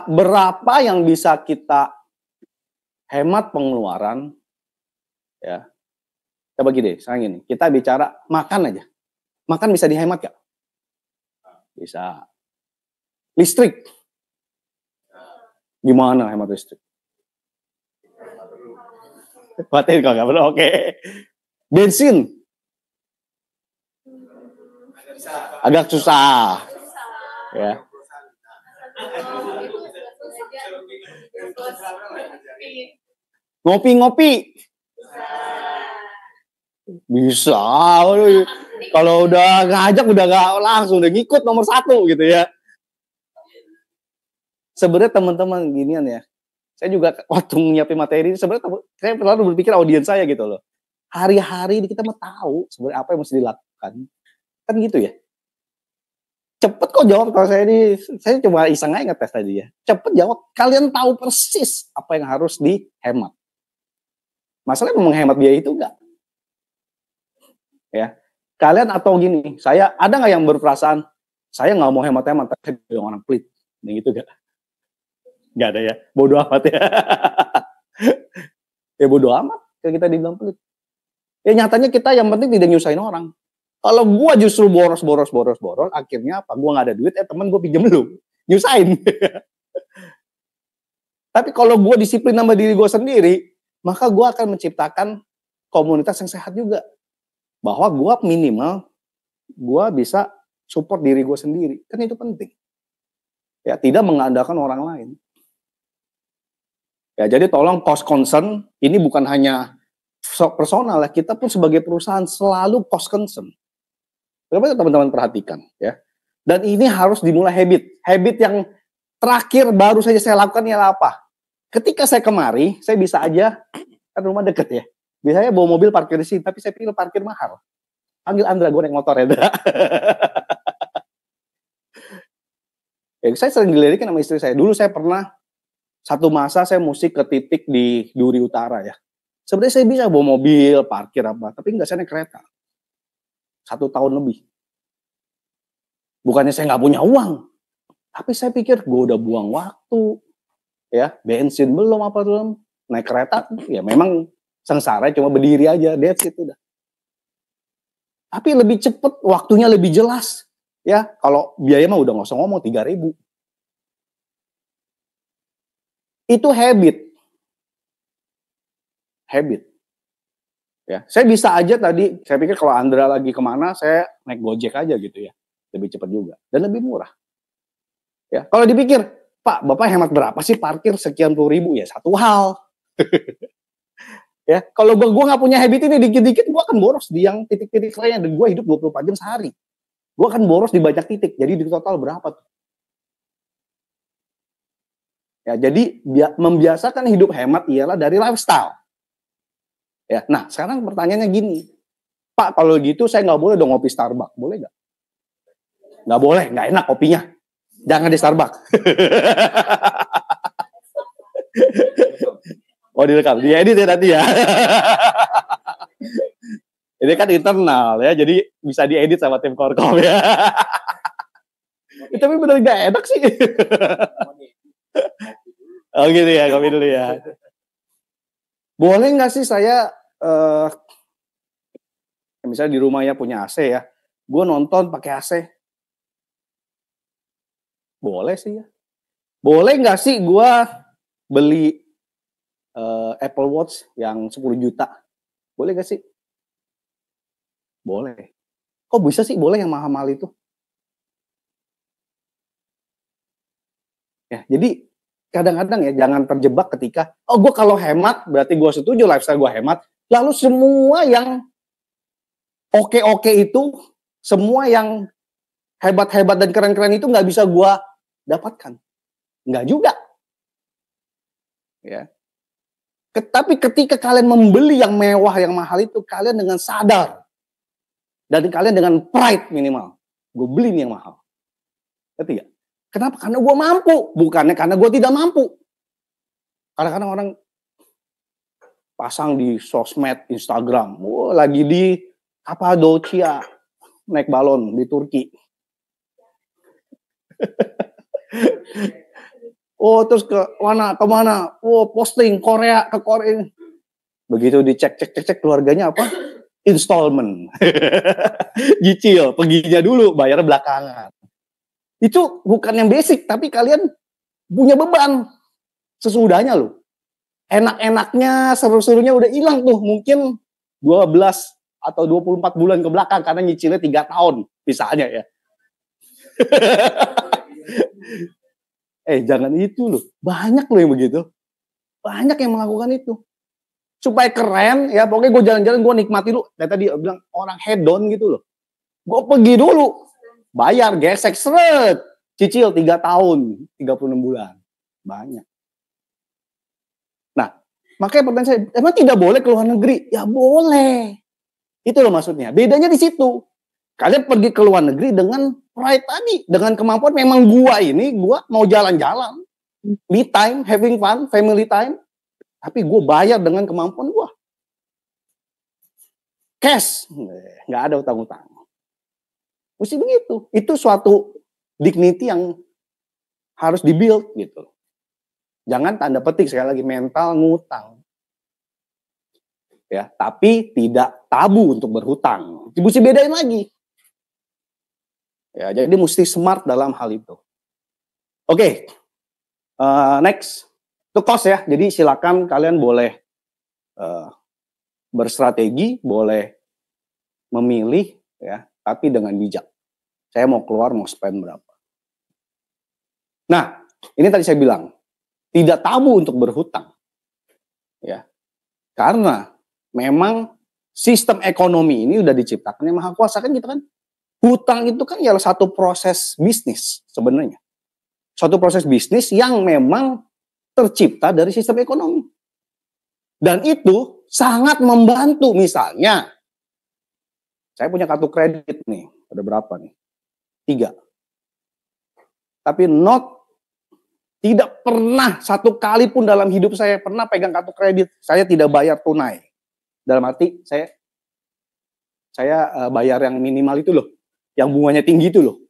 Berapa yang bisa kita hemat pengeluaran ya. Coba gini, sekarang gini, kita bicara makan aja. Makan bisa dihemat gak? Bisa. Listrik. Gimana hemat listrik? Batin kok gak perlu, oke. Bensin. Agak susah. Ya. Ngopi-ngopi. Bisa. Kalau udah ngajak udah gak langsung udah ngikut nomor 1 gitu ya. Sebenarnya teman-teman ginian ya. Saya juga waktu nyiapin materi sebenarnya saya selalu berpikir audiens saya gitu loh. Hari-hari kita mau tahu sebenarnya apa yang mesti dilakukan. Kan gitu ya. Cepet kok jawab kalau saya coba iseng aja ngetes tadi ya. Cepet jawab. Kalian tahu persis apa yang harus dihemat. Masalahnya menghemat biaya itu enggak. Ya. Kalian atau gini, saya ada nggak yang berperasaan saya nggak mau hemat-hemat, tapi saya orang pelit, yang gitu gak? Nggak ada ya, bodoh amat ya. Ya bodoh amat kalau kita dibilang pelit. Ya nyatanya kita yang penting tidak nyusahin orang. Kalau gua justru boros, akhirnya apa? Gua nggak ada duit, temen gua pinjem lu, nyusahin. Tapi kalau gua disiplin sama diri gua sendiri, maka gua akan menciptakan komunitas yang sehat juga. Bahwa gua minimal, gua bisa support diri gua sendiri. Kan itu penting. Ya, tidak mengandalkan orang lain. Ya, jadi tolong cost concern, ini bukan hanya personal ya, kita pun sebagai perusahaan selalu cost concern. Coba teman-teman perhatikan ya. Dan ini harus dimulai habit. Habit yang terakhir baru saja saya lakukan ialah apa? Ketika saya kemari, saya bisa aja, kan rumah deket ya. Biasanya bawa mobil parkir di sini, tapi saya pilih parkir mahal. Panggil Andra, gue naik motor ya. Ya saya sering dilirikin sama istri saya. Dulu saya pernah, satu masa saya musik ke titik di Duri Utara ya. Sebenarnya saya bisa bawa mobil, parkir apa, tapi enggak, saya naik kereta. 1 tahun lebih. Bukannya saya nggak punya uang, tapi saya pikir gue udah buang waktu, ya bensin belum apa belum, naik kereta, ya memang sengsara cuma berdiri aja, that's it udah. Tapi lebih cepet, waktunya lebih jelas, ya kalau biaya mah udah nggak usah ngomong 3.000. Itu habit. Ya, saya bisa aja tadi, saya pikir kalau Andra lagi kemana, saya naik Gojek aja gitu ya. Lebih cepat juga. Dan lebih murah. Ya, kalau dipikir, Pak, Bapak hemat berapa sih parkir sekian puluh ribu? Ya, satu hal. Ya, kalau gue nggak punya habit ini, dikit-dikit gue akan boros di yang titik-titik lainnya. Dan gue hidup 24 jam sehari. Gue akan boros di banyak titik. Jadi di total berapa tuh? Ya, jadi membiasakan hidup hemat ialah dari lifestyle. Ya, nah sekarang pertanyaannya gini, Pak kalau gitu saya nggak boleh dong ngopi Starbucks, boleh nggak? Nggak boleh, nggak enak kopinya. Jangan di Starbucks. Oh direkam, diedit ya nanti ya. Ini kan internal ya, jadi bisa diedit sama tim Korkom ya. Tapi bener nggak enak sih. Oh gitu ya, kopi dulu ya. Boleh nggak sih saya misalnya di rumahnya punya AC ya, gue nonton pakai AC. Boleh sih ya. Boleh nggak sih gue beli Apple Watch yang 10 juta? Boleh nggak sih? Boleh. Kok bisa sih boleh yang mahal-mahal itu? Ya, jadi kadang-kadang ya jangan terjebak ketika, oh gue kalau hemat berarti gue setuju lifestyle gue hemat. Lalu semua yang oke-oke itu, semua yang hebat-hebat dan keren-keren itu nggak bisa gue dapatkan. Nggak juga. Ya. Tapi ketika kalian membeli yang mewah, yang mahal itu, kalian dengan sadar. Dan kalian dengan pride minimal. Gue beli nih yang mahal. Ngerti gak? Kenapa? Karena gue mampu. Bukannya karena gue tidak mampu. Kadang-kadang orang pasang di sosmed, Instagram. Wah, lagi di Kapadocia. Naik balon di Turki. Oh, terus kemana? Oh, posting Korea, ke Korea. Begitu dicek keluarganya apa? Installment. Cicil, perginya dulu, bayar belakangan. Itu bukan yang basic, tapi kalian punya beban. Sesudahnya loh. Enak-enaknya, seru-serunya udah hilang tuh. Mungkin 12 atau 24 bulan ke belakang, karena nyicilnya 3 tahun, misalnya ya. Jangan itu loh. Banyak loh yang begitu. Banyak yang melakukan itu. Supaya keren, ya pokoknya gue jalan-jalan, gue nikmati dulu. Kayak tadi bilang, orang hedon gitu loh. Gue pergi dulu. Bayar, gesek, seret. Cicil 3 tahun, 36 bulan. Banyak. Nah, makanya pertanyaan saya, emang tidak boleh ke luar negeri? Ya boleh. Itu loh maksudnya. Bedanya di situ. Kalian pergi ke luar negeri dengan pride tadi. Dengan kemampuan memang gua mau jalan-jalan. Me time, having fun, family time. Tapi gue bayar dengan kemampuan gue. Cash. Nggak ada utang-utang. Mesti begitu. Itu suatu dignity yang harus dibuild gitu. Jangan tanda petik sekali lagi mental ngutang. Ya, tapi tidak tabu untuk berhutang. Mesti bedain lagi. Ya, jadi mesti smart dalam hal itu. Oke. Next. Itu cost ya. Jadi silakan kalian boleh berstrategi, boleh memilih ya, tapi dengan bijak. Saya mau keluar, mau spend berapa. Nah, ini tadi saya bilang, tidak tabu untuk berhutang. Ya. Karena memang sistem ekonomi ini udah diciptakan yang Maha Kuasa kan gitu kan. Hutang itu kan ialah satu proses bisnis sebenarnya. Suatu proses bisnis yang memang tercipta dari sistem ekonomi. Dan itu sangat membantu. Misalnya, saya punya kartu kredit nih. Ada berapa nih? 3. Tapi tidak pernah satu kali pun dalam hidup saya pernah pegang kartu kredit. Saya tidak bayar tunai. Dalam arti saya bayar yang minimal itu loh. Yang bunganya tinggi itu loh.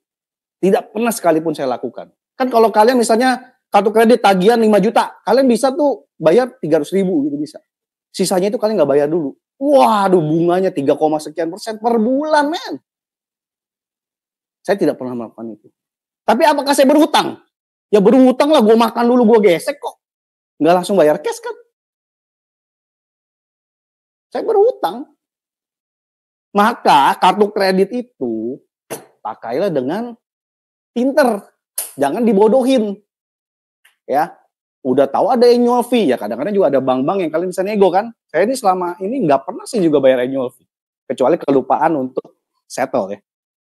Tidak pernah sekalipun saya lakukan. Kan kalau kalian misalnya kartu kredit tagihan 5 juta. Kalian bisa tuh bayar 300.000 gitu bisa. Sisanya itu kalian nggak bayar dulu. Waduh, bunganya 3, sekian% per bulan, men. Saya tidak pernah melakukan itu. Tapi apakah saya berhutang? Ya berhutang lah, gue makan dulu, gue gesek kok. Nggak langsung bayar cash kan. Saya berhutang. Maka kartu kredit itu pakailah dengan pinter. Jangan dibodohin. Ya, udah tahu ada annual fee. Ya kadang-kadang juga ada bank-bank yang kalian bisa nego kan. Saya ini selama ini nggak pernah sih juga bayar annual fee. Kecuali kelupaan untuk settle ya.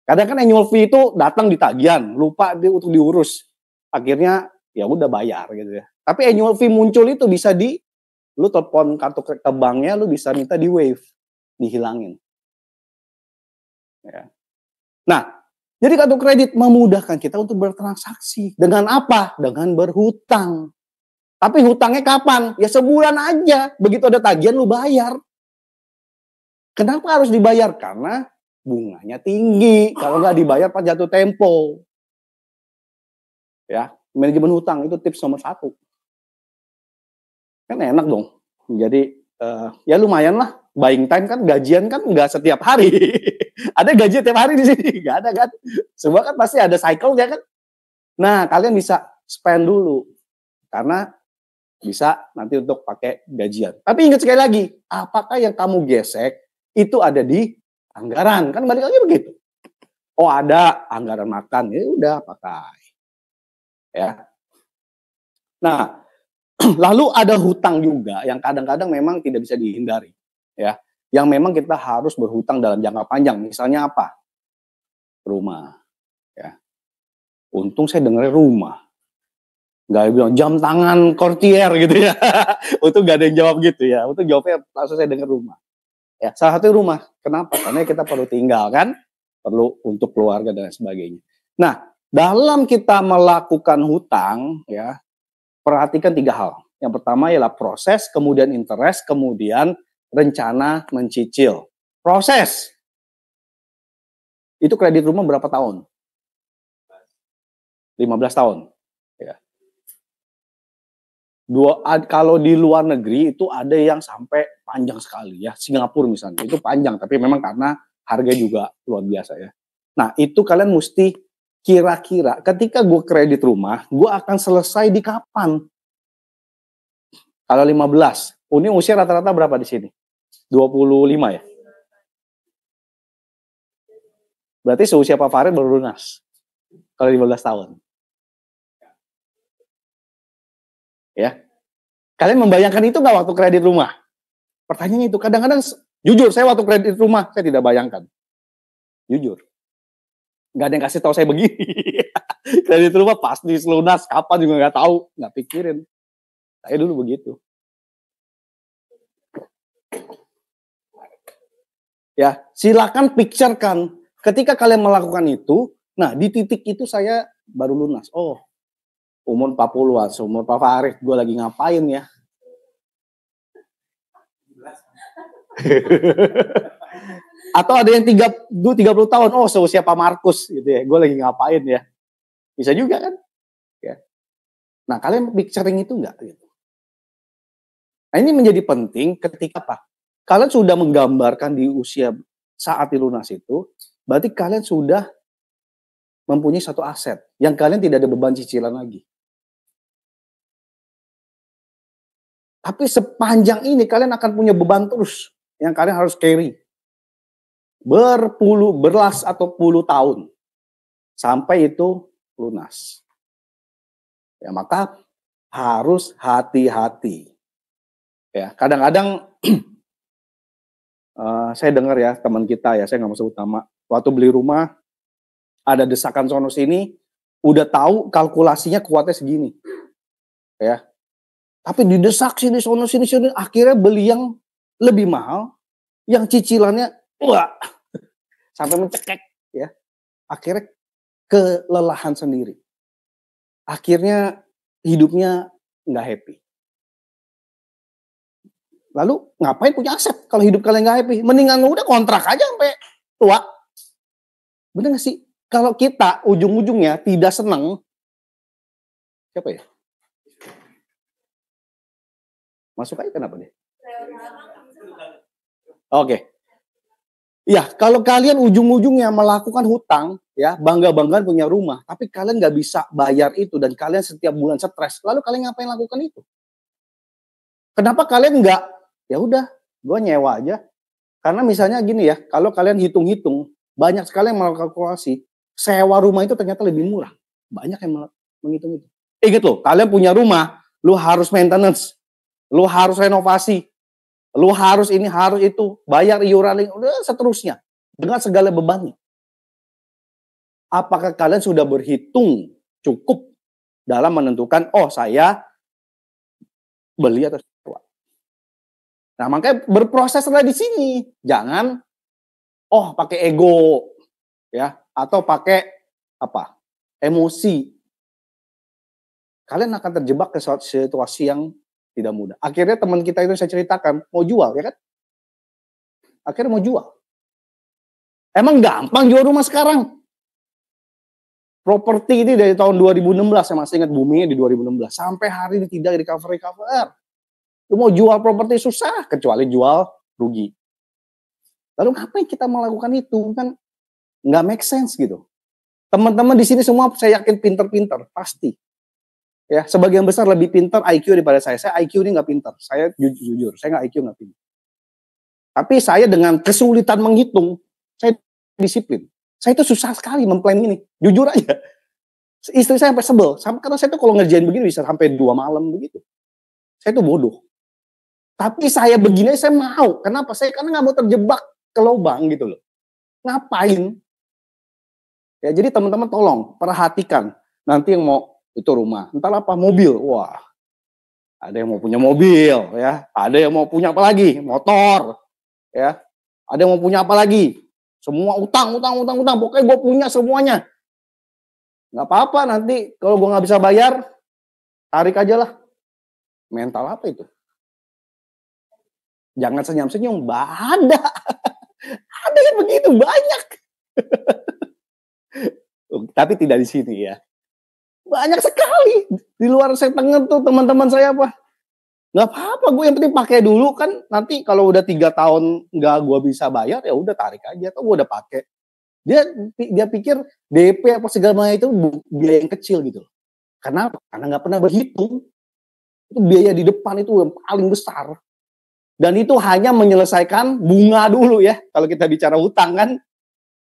Kadang kan annual fee itu datang di tagihan, lupa untuk diurus. Akhirnya ya udah bayar gitu ya. Tapi annual fee muncul itu bisa lu telepon kartu ke banknya, lu bisa minta di waive, dihilangin. Ya. Nah, jadi kartu kredit memudahkan kita untuk bertransaksi. Dengan apa? Dengan berhutang. Tapi hutangnya kapan? Ya sebulan aja. Begitu ada tagihan lu bayar. Kenapa harus dibayar? Karena bunganya tinggi. Kalau nggak dibayar pas jatuh tempo. Ya, manajemen hutang itu tips nomor 1. Kan enak dong. Jadi ya lumayan lah. Buying time kan, gajian kan nggak setiap hari. Ada gaji tiap hari di sini? Nggak ada kan. Semua kan pasti ada cycle ya kan. Nah, kalian bisa spend dulu. Karena bisa nanti untuk pakai gajian. Tapi ingat sekali lagi, apakah yang kamu gesek itu ada di anggaran? Kan balik lagi begitu. Oh ada anggaran makan, ya udah pakai. Ya. Nah, lalu ada hutang juga yang kadang-kadang memang tidak bisa dihindari. Ya, yang memang kita harus berhutang dalam jangka panjang. Misalnya apa? Rumah. Ya. Untung saya dengarnya rumah. Nggak bilang jam tangan Cartier gitu ya. Untung nggak ada yang jawab gitu ya. Untung jawabnya langsung saya dengar rumah. Ya, salah satu rumah. Kenapa? Karena kita perlu tinggal kan, perlu untuk keluarga dan sebagainya. Nah, dalam kita melakukan hutang, ya, perhatikan 3 hal. Yang pertama ialah proses, kemudian interest, kemudian rencana mencicil. Proses. Itu kredit rumah berapa tahun? 15 tahun. Ya. Kalau di luar negeri itu ada yang sampai panjang sekali ya. Singapura misalnya, itu panjang. Tapi memang karena harga juga luar biasa ya. Nah itu kalian mesti kira-kira ketika gue kredit rumah, gue akan selesai di kapan? Kalau 15, ini usia rata-rata berapa di sini? 25 ya? Berarti seusia Pak Farid baru lunas. Kalau 15 tahun. Ya. Kalian membayangkan itu nggak waktu kredit rumah? Pertanyaannya itu, kadang-kadang jujur saya waktu kredit rumah saya tidak bayangkan. Jujur. Nggak ada yang kasih tahu saya begini. Kredit rumah pasti lunas, kapan juga nggak tahu, nggak pikirin. Saya dulu begitu. Ya, silakan picturekan ketika kalian melakukan itu. Nah, di titik itu saya baru lunas. Oh, umur 40-an, seumur Pak Farid, gue lagi ngapain ya? Atau ada yang 30 tahun, oh seusia Pak Markus gitu ya, gue lagi ngapain ya? Bisa juga kan? Ya. Nah, kalian picturing itu enggak? Gitu. Nah, ini menjadi penting ketika apa? Kalian sudah menggambarkan di usia saat dilunas itu, berarti kalian sudah mempunyai satu aset yang kalian tidak ada beban cicilan lagi. Tapi sepanjang ini kalian akan punya beban terus yang kalian harus carry. Belas atau puluh tahun sampai itu lunas. Ya, maka harus hati-hati. Ya, kadang-kadang saya dengar ya teman kita ya, saya nggak mau sebut nama, waktu beli rumah ada desakan sono sini, udah tahu kalkulasinya kuatnya segini, ya. Tapi didesak sini sono sini, akhirnya beli yang lebih mahal, yang cicilannya wah sampai mencekek, ya. Akhirnya kelelahan sendiri. Akhirnya hidupnya nggak happy. Lalu ngapain punya aset kalau hidup kalian nggak happy? Mendingan udah kontrak aja sampai tua. Bener nggak sih? Kalau kita ujung-ujungnya tidak senang, siapa ya? Masuk aja kenapa deh? Oke. Ya, kalau kalian ujung-ujungnya melakukan hutang, ya bangga-banggaan punya rumah, tapi kalian nggak bisa bayar itu dan kalian setiap bulan stres, lalu kalian ngapain lakukan itu? Kenapa kalian nggak? Ya udah, gue nyewa aja. Karena misalnya gini ya, kalau kalian hitung-hitung, banyak sekali yang mengkalkulasi, sewa rumah itu ternyata lebih murah. Banyak yang menghitung itu. Ingat loh, kalian punya rumah, lu harus maintenance, lu harus renovasi, lu harus ini, harus itu, bayar iuran, udah seterusnya. Dengan segala bebannya. Apakah kalian sudah berhitung cukup dalam menentukan, oh saya beli atau sewa? Nah, makanya berproseslah di sini. Jangan, oh pakai ego, ya, atau pakai apa? Emosi. Kalian akan terjebak ke situasi yang tidak mudah. Akhirnya teman kita itu saya ceritakan, mau jual, ya kan? Akhirnya mau jual. Emang gampang jual rumah sekarang? Properti ini dari tahun 2016, saya masih ingat boomingnya di 2016. Sampai hari ini tidak recover. Lu mau jual properti susah, kecuali jual rugi. Lalu ngapain kita melakukan itu? Kan nggak make sense gitu. Teman-teman di sini semua saya yakin pinter-pinter, pasti. Ya, sebagian besar lebih pintar IQ daripada saya. Saya IQ ini nggak pintar. Saya jujur, saya nggak IQ nggak pintar. Tapi saya dengan kesulitan menghitung, saya disiplin. Saya itu susah sekali memplan ini, jujur aja. Istri saya sampai sebel, karena saya tuh kalau ngerjain begini bisa sampai 2 malam begitu. Saya tuh bodoh. Tapi saya begini saya mau. Kenapa? Karena nggak mau terjebak ke lubang gitu loh. Ngapain? Ya jadi teman-teman tolong perhatikan. Nanti yang mau itu rumah, entar apa mobil. Wah, ada yang mau punya mobil, ya. Ada yang mau punya apa lagi? Motor, ya. Ada yang mau punya apa lagi? Semua utang. Pokoknya gue punya semuanya. Nggak apa-apa nanti kalau gue nggak bisa bayar, tarik aja lah. Mental apa itu? Jangan senyum-senyum, ada. Ada yang begitu, banyak. Tapi tidak di sini ya. Banyak sekali. Di luar setengah tuh teman-teman saya apa. Nggak apa-apa, gue yang penting pakai dulu kan. Nanti kalau udah 3 tahun nggak gue bisa bayar, ya udah tarik aja. Tuh gue udah pakai. Dia pikir DP apa segala macam itu biaya yang kecil gitu. Kenapa? Karena nggak pernah berhitung. Itu biaya di depan itu yang paling besar. Dan itu hanya menyelesaikan bunga dulu ya. Kalau kita bicara hutang kan.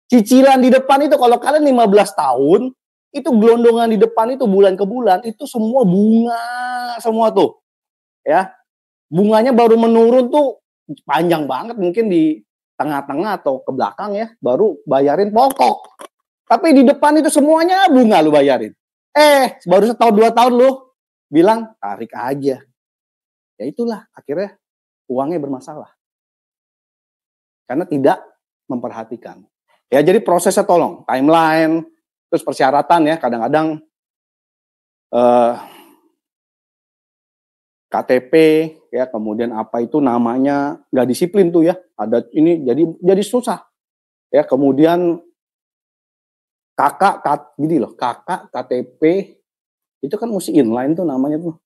Cicilan di depan itu kalau kalian 15 tahun, itu gelondongan di depan itu bulan ke bulan, itu semua bunga semua tuh, ya. Bunganya baru menurun tuh panjang banget mungkin di tengah-tengah atau ke belakang ya, baru bayarin pokok. Tapi di depan itu semuanya bunga lu bayarin. Baru setahun 2 tahun lu bilang tarik aja. Ya itulah akhirnya uangnya bermasalah. Karena tidak memperhatikan. Ya jadi prosesnya tolong, timeline, terus persyaratan ya, kadang-kadang KTP ya, kemudian apa itu namanya, nggak disiplin tuh ya, ada ini jadi susah. Ya kemudian gini loh, kakak KTP itu kan mesti inline tuh namanya tuh.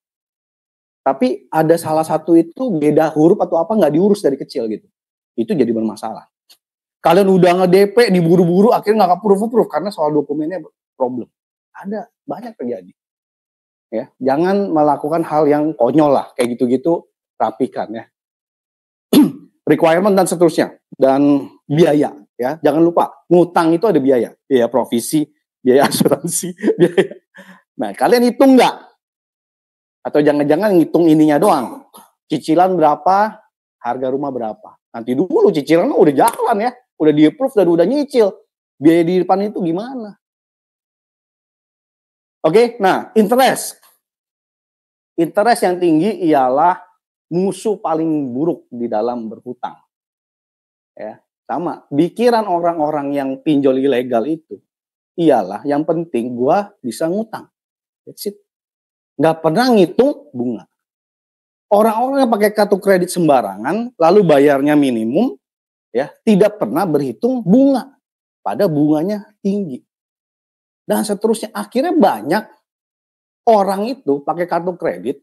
Tapi ada salah satu itu beda huruf atau apa nggak diurus dari kecil gitu. Itu jadi bermasalah. Kalian udah nge-DP diburu-buru akhirnya nggak approve karena soal dokumennya problem. Ada, banyak terjadi. Ya, jangan melakukan hal yang konyol lah, kayak gitu-gitu rapikan ya. Requirement dan seterusnya dan biaya ya. Jangan lupa, ngutang itu ada biaya provisi, biaya asuransi, biaya. Nah, kalian hitung nggak? Atau jangan-jangan ngitung ininya doang. Cicilan berapa, harga rumah berapa. Nanti dulu cicilan udah jalan ya, udah di-approve dan udah nyicil. Biaya di depan itu gimana? Oke, nah interest. Interest yang tinggi ialah musuh paling buruk di dalam berhutang. Ya, sama. Pikiran orang-orang yang pinjol ilegal itu ialah yang penting gua bisa ngutang. That's it. Nggak pernah ngitung bunga. Orang-orang yang pakai kartu kredit sembarangan, lalu bayarnya minimum, ya tidak pernah berhitung bunga. Pada bunganya tinggi. Dan seterusnya. Akhirnya banyak orang itu pakai kartu kredit,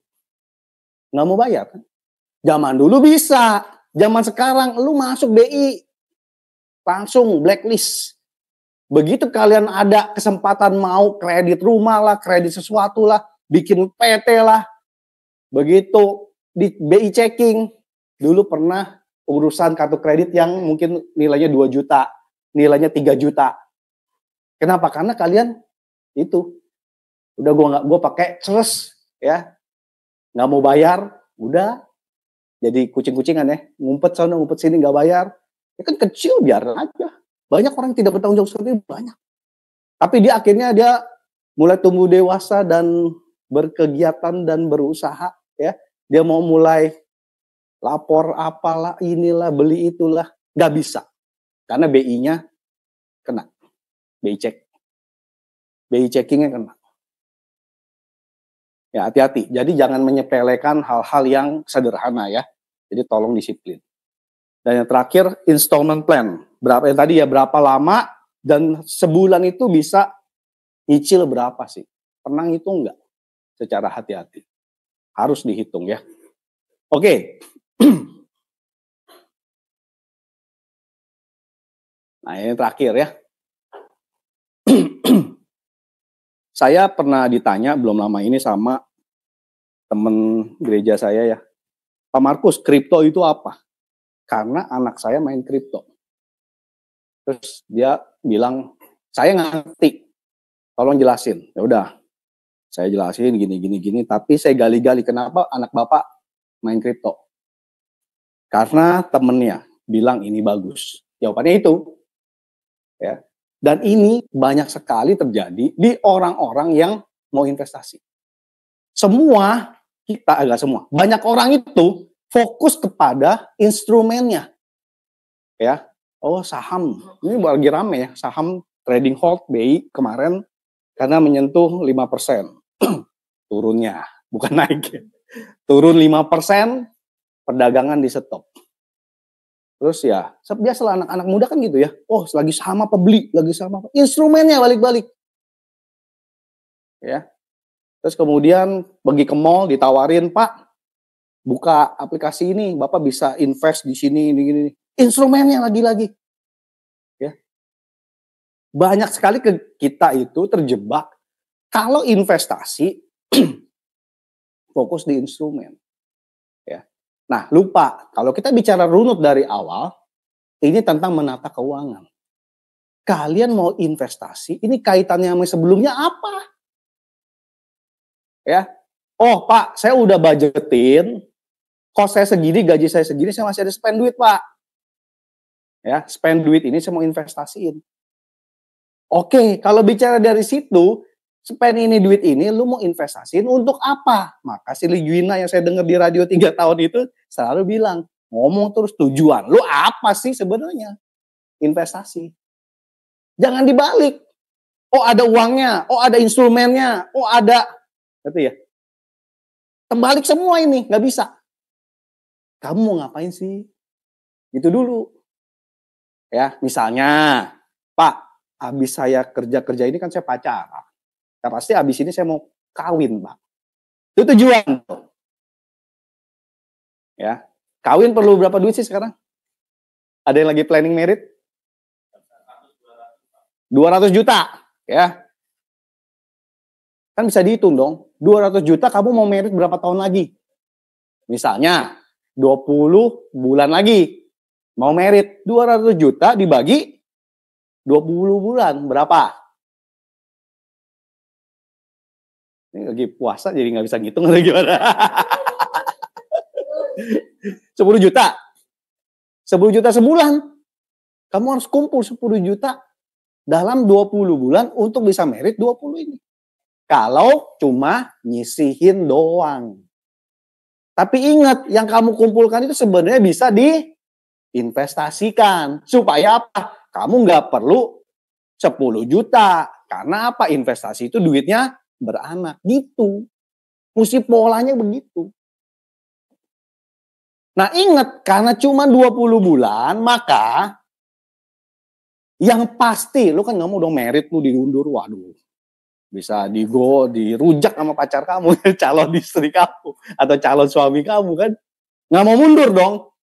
nggak mau bayar. Zaman dulu bisa. Zaman sekarang lu masuk BI, langsung blacklist. Begitu kalian ada kesempatan mau kredit rumah lah, kredit sesuatu lah, bikin PT lah. Begitu di BI checking, dulu pernah urusan kartu kredit yang mungkin nilainya 2 juta, nilainya 3 juta. Kenapa? Karena kalian itu udah gue pakai terus ya, nggak mau bayar, udah jadi kucing-kucingan ya, ngumpet sana ngumpet sini nggak bayar, ya kan kecil biar aja. Banyak orang yang tidak bertanggung jawab seperti itu, banyak. Tapi dia akhirnya dia mulai tumbuh dewasa dan berkegiatan dan berusaha ya, dia mau mulai lapor apalah inilah beli itulah, nggak bisa karena BI-nya kena, BI checkingnya kena. Ya hati-hati. Jadi jangan menyepelekan hal-hal yang sederhana ya. Jadi tolong disiplin. Dan yang terakhir installment plan. Berapa yang tadi ya, berapa lama dan sebulan itu bisa nyicil berapa sih? Pernah ngitung nggak? Secara hati-hati. Harus dihitung ya. Oke. Nah ini terakhir ya. Saya pernah ditanya belum lama ini sama temen gereja saya ya, Pak Markus, kripto itu apa? Karena anak saya main kripto. Terus dia bilang, saya nggak ngerti, tolong jelasin. Ya udah, saya jelasin gini. Tapi saya gali-gali kenapa anak bapak main kripto. Karena temennya bilang ini bagus. Jawabannya itu, ya. Dan ini banyak sekali terjadi di orang-orang yang mau investasi. Semua kita, agak semua, banyak orang itu fokus kepada instrumennya. Ya, oh saham, ini lagi rame ya, saham trading hold BI kemarin karena menyentuh 5%. Turunnya, bukan naik. Turun 5%, perdagangan di stop. Terus ya, biasalah anak-anak muda kan gitu ya. Oh, lagi sama apa beli, lagi sama apa. Instrumennya balik-balik. Ya. Terus kemudian pergi ke mall ditawarin, "Pak, buka aplikasi ini, Bapak bisa invest di sini ini. Instrumennya lagi-lagi. Ya. Banyak sekali kita itu terjebak kalau investasi fokus di instrumen. Ya. Nah, lupa kalau kita bicara runut dari awal, ini tentang menata keuangan. kalian mau investasi, ini kaitannya sama sebelumnya apa? Ya. Oh, Pak, saya udah budgetin, kos saya segini, gaji saya segini, saya masih ada spend duit, Pak. Ya, spend duit ini saya mau investasiin. Oke, kalau bicara dari situ, spend ini duit ini lu mau investasiin untuk apa? Maka si Ligwina yang saya dengar di radio 3 tahun itu selalu bilang, ngomong terus tujuan. Lu apa sih sebenarnya? Investasi. Jangan dibalik. Oh, ada uangnya, oh ada instrumennya, oh ada, gitu ya. Terbalik semua ini, nggak bisa. Kamu mau ngapain sih? Itu dulu. Ya, misalnya, Pak, habis saya kerja-kerja ini kan saya pacaran. Ya pasti habis ini saya mau kawin, Pak. Itu tujuan. Ya. Kawin perlu berapa duit sih sekarang? Ada yang lagi planning merit? 200 juta, ya. Kan bisa dihitung dong. 200 juta kamu mau merit berapa tahun lagi? Misalnya 20 bulan lagi. Mau merit 200 juta dibagi 20 bulan berapa? Ini lagi puasa jadi nggak bisa ngitung atau gimana? 10 juta. 10 juta sebulan. Kamu harus kumpul 10 juta dalam 20 bulan untuk bisa merit 20 ini. Kalau cuma nyisihin doang. Tapi ingat, yang kamu kumpulkan itu sebenarnya bisa diinvestasikan. Supaya apa? Kamu nggak perlu 10 juta. Karena apa? Investasi itu duitnya beranak. Gitu. Mesti polanya begitu. Nah ingat, karena cuma 20 bulan, maka yang pasti, lu kan nggak mau dong merit lu diundur. Waduh. Bisa dirujak sama pacar kamu, calon istri kamu, atau calon suami kamu kan. Nggak mau mundur dong.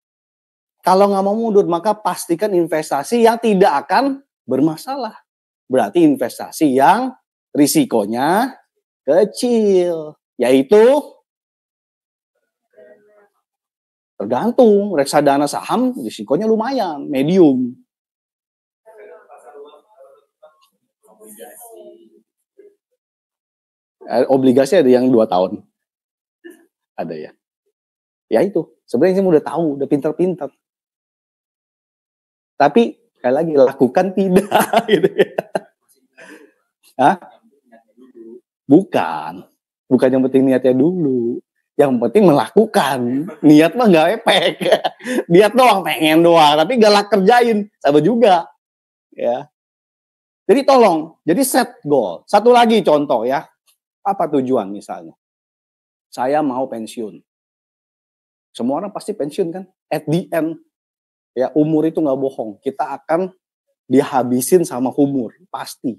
Kalau nggak mau mundur, maka pastikan investasi yang tidak akan bermasalah. Berarti investasi yang risikonya kecil. Yaitu, tergantung, reksadana saham risikonya lumayan, medium. Obligasi ada yang 2 tahun. Ada ya. Ya itu, sebenarnya saya udah tahu, udah pintar-pintar. Tapi, sekali lagi, lakukan tidak. Gitu ya. Hah? Bukan. Bukan yang penting niatnya dulu. Yang penting melakukan. Niat mah gak efek. Niat doang, pengen doang. Tapi galak kerjain. Sama juga. Ya. Jadi tolong, jadi set goal. Satu lagi contoh ya. Apa tujuan misalnya? Saya mau pensiun. Semua orang pasti pensiun kan? At the end, ya umur itu nggak bohong. Kita akan dihabisin sama umur, pasti.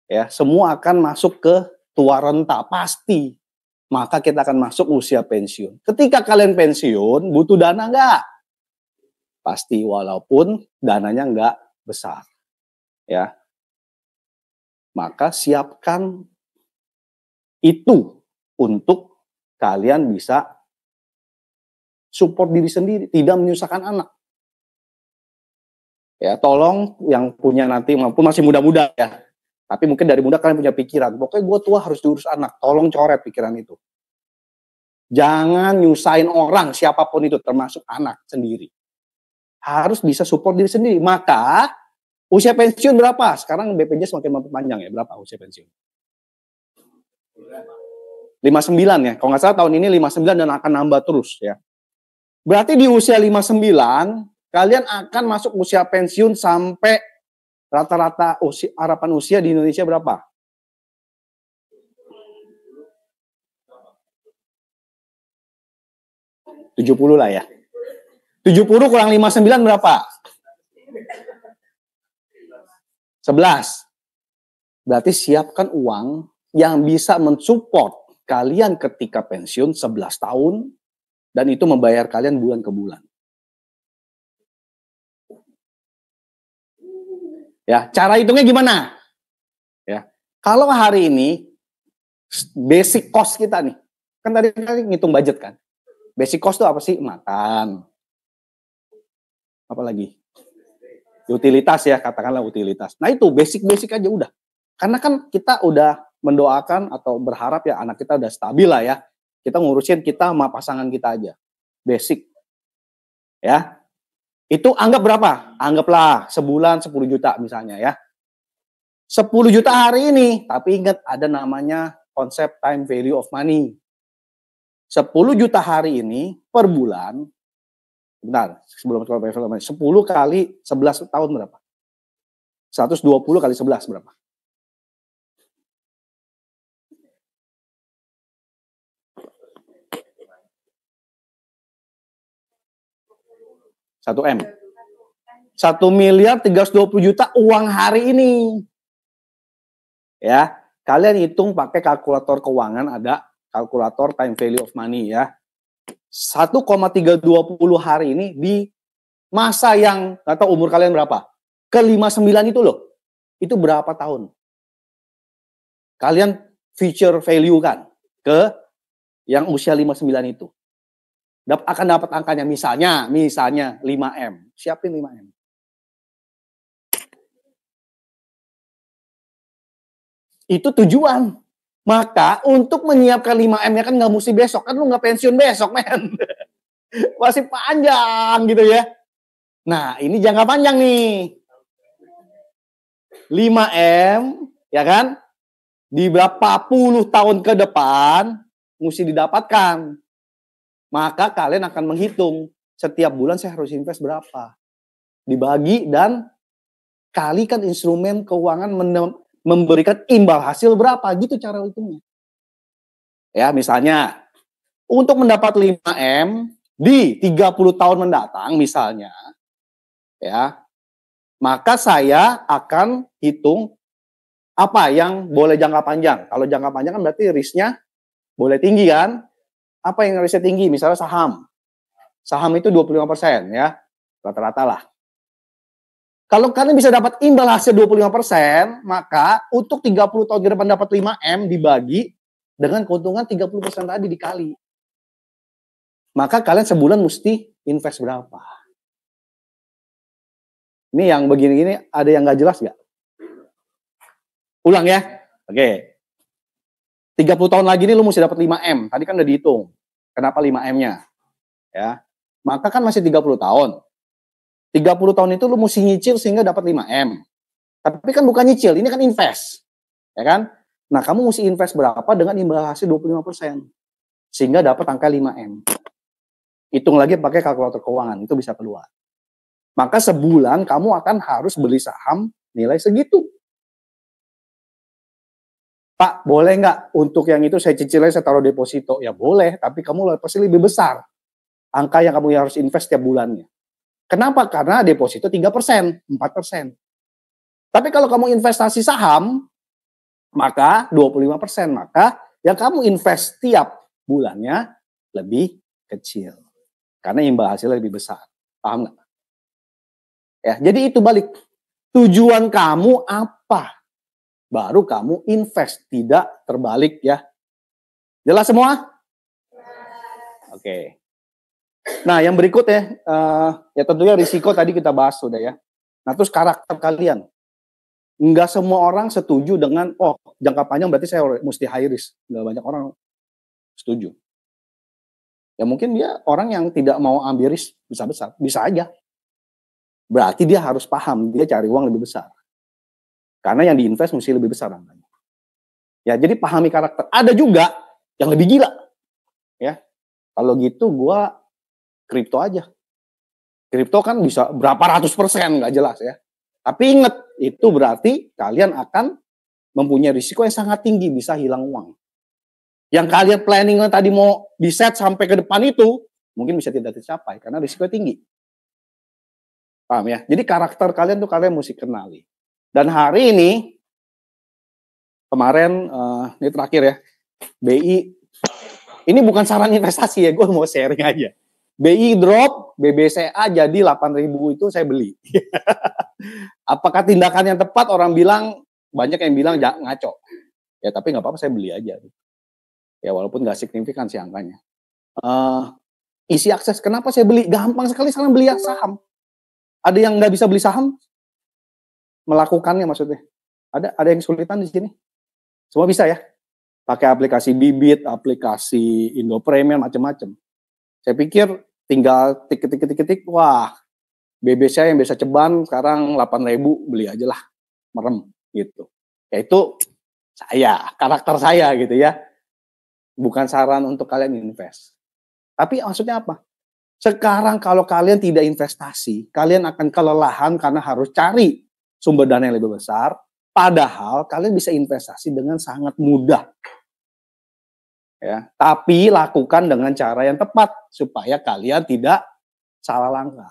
Ya, semua akan masuk ke tua renta, pasti. Maka kita akan masuk usia pensiun. Ketika kalian pensiun, butuh dana nggak? Pasti, walaupun dananya nggak besar. Ya. Maka siapkan itu untuk kalian bisa support diri sendiri, tidak menyusahkan anak. Ya, tolong yang punya nanti, maupun masih muda-muda ya, tapi mungkin dari muda kalian punya pikiran, pokoknya gue tua harus diurus anak, tolong coret pikiran itu. Jangan nyusahin orang, siapapun itu, termasuk anak sendiri. Harus bisa support diri sendiri. Maka, usia pensiun berapa? Sekarang BPJS semakin memperpanjang ya, berapa usia pensiun? 59 ya, kalau nggak salah tahun ini 59 dan akan nambah terus ya. Berarti di usia 59, kalian akan masuk usia pensiun sampai rata-rata harapan usia di Indonesia berapa? Tujuh puluh lah ya. 70 kurang 59 berapa? 11. Berarti siapkan uang yang bisa mensupport kalian ketika pensiun 11 tahun dan itu membayar kalian bulan ke bulan. Ya, cara hitungnya gimana? Ya. Kalau hari ini basic cost kita nih. Kan tadi kita ngitung budget kan. Basic cost itu apa sih? Makan. Apa lagi? Utilitas ya, katakanlah utilitas. Nah itu basic-basic aja udah. Karena kan kita udah mendoakan atau berharap ya anak kita udah stabil lah ya. Kita ngurusin kita sama pasangan kita aja. Basic. Ya. Itu anggap berapa? Anggaplah sebulan 10 juta misalnya ya. 10 juta hari ini, tapi ingat ada namanya konsep time value of money. 10 juta hari ini per bulan, bentar, sebelum 10 kali 11 tahun berapa? 120 kali 11 berapa? Satu M. 1.320.000.000 uang hari ini. Ya, kalian hitung pakai kalkulator keuangan, ada kalkulator time value of money ya. 1,320 hari ini di masa yang nggak tahu umur kalian berapa. Ke 59 itu loh. Itu berapa tahun? Kalian future value kan ke yang usia 59 itu. Akan dapat angkanya misalnya 5M. Siapin 5M. Itu tujuan. Maka untuk menyiapkan 5M-nya kan nggak mesti besok. Kan lu nggak pensiun besok, men. Masih panjang gitu ya. Nah, ini jangka panjang nih. 5M, ya kan? Di berapa puluh tahun ke depan, mesti didapatkan. Maka kalian akan menghitung, setiap bulan saya harus invest berapa. Dibagi dan kalikan instrumen keuangan memberikan imbal hasil berapa, gitu cara hitungnya. Ya, misalnya, untuk mendapat 5M di 30 tahun mendatang misalnya, ya, maka saya akan hitung apa yang boleh jangka panjang. Kalau jangka panjang kan berarti risknya boleh tinggi kan? Apa yang risknya tinggi? Misalnya saham. Saham itu 25% ya, rata-rata lah. Kalau kalian bisa dapat imbal hasil 25%, maka untuk 30 tahun ke depan dapat 5M dibagi dengan keuntungan 30% tadi dikali. Maka kalian sebulan mesti invest berapa? Ini yang begini-gini ada yang nggak jelas nggak? Ulang ya. Oke. 30 tahun lagi nih lu mesti dapat 5M. Tadi kan udah dihitung. Kenapa 5M-nya? Ya. Maka kan masih 30 tahun. 30 tahun itu lu mesti nyicil sehingga dapat 5M. Tapi kan bukan nyicil, ini kan invest. Ya kan? Nah, kamu mesti invest berapa dengan imbal hasil 25%. Sehingga dapat angka 5M. Hitung lagi pakai kalkulator keuangan, itu bisa keluar. Maka sebulan kamu akan harus beli saham nilai segitu. Pak, boleh nggak untuk yang itu saya cicilnya saya taruh deposito? Ya boleh, tapi kamu pasti lebih besar. Angka yang kamu harus invest setiap bulannya. Kenapa? Karena deposito 3%, 4%. Tapi kalau kamu investasi saham, maka 25%. Maka yang kamu invest setiap bulannya lebih kecil. Karena imbal hasilnya lebih besar. Paham nggak? Ya, jadi itu balik. Tujuan kamu apa? Baru kamu invest, tidak terbalik ya. Jelas semua? Oke. Nah, yang berikutnya, ya tentunya risiko tadi kita bahas sudah ya. Nah, terus karakter kalian. Enggak semua orang setuju dengan, oh jangka panjang berarti saya mesti high risk. Enggak banyak orang setuju. Ya mungkin dia orang yang tidak mau ambil risk besar-besar. Bisa aja. Berarti dia harus paham, dia cari uang lebih besar. Karena yang diinvest mesti lebih besar angkanya. Ya, jadi pahami karakter. Ada juga yang lebih gila. Ya. Kalau gitu gua kripto aja. Kripto kan bisa berapa ratus persen, nggak jelas ya. Tapi ingat, itu berarti kalian akan mempunyai risiko yang sangat tinggi, bisa hilang uang. Yang kalian planning tadi mau di-set sampai ke depan itu, mungkin bisa tidak tercapai, karena risikonya tinggi. Paham ya? Jadi karakter kalian tuh kalian mesti kenali. Dan hari ini, kemarin, ini terakhir ya, BI, ini bukan saran investasi ya, gue mau sharing aja. BI drop, BBCA jadi 8.000 itu saya beli. Apakah tindakan yang tepat? Orang bilang, banyak yang bilang ngaco. Ya tapi nggak apa-apa, saya beli aja. Ya walaupun nggak signifikan sih angkanya. Isi akses, kenapa saya beli? Gampang sekali sekarang beli saham. Ada yang nggak bisa beli saham? melakukannya maksudnya? Ada yang kesulitan di sini? Semua bisa ya? Pakai aplikasi Bibit, aplikasi Indo Premium, macam-macam. Saya pikir tinggal tik, wah, BB saya yang biasa ceban sekarang 8.000, beli aja lah, merem gitu. Ya itu karakter saya gitu ya. Bukan saran untuk kalian invest. Tapi maksudnya apa? Sekarang kalau kalian tidak investasi, kalian akan kelelahan karena harus cari sumber dana yang lebih besar. Padahal kalian bisa investasi dengan sangat mudah. Ya, tapi lakukan dengan cara yang tepat supaya kalian tidak salah langkah.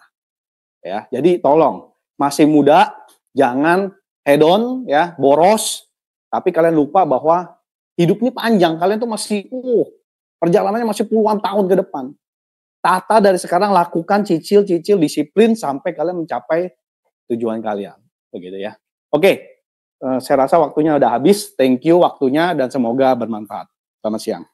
Ya, jadi tolong masih muda, jangan hedon ya, boros. Tapi kalian lupa bahwa hidup ini panjang. Kalian tuh masih perjalanannya masih puluhan tahun ke depan. Tata dari sekarang, lakukan cicil disiplin sampai kalian mencapai tujuan kalian. Begitu ya. Oke, saya rasa waktunya udah habis. Thank you waktunya dan semoga bermanfaat. Selamat siang.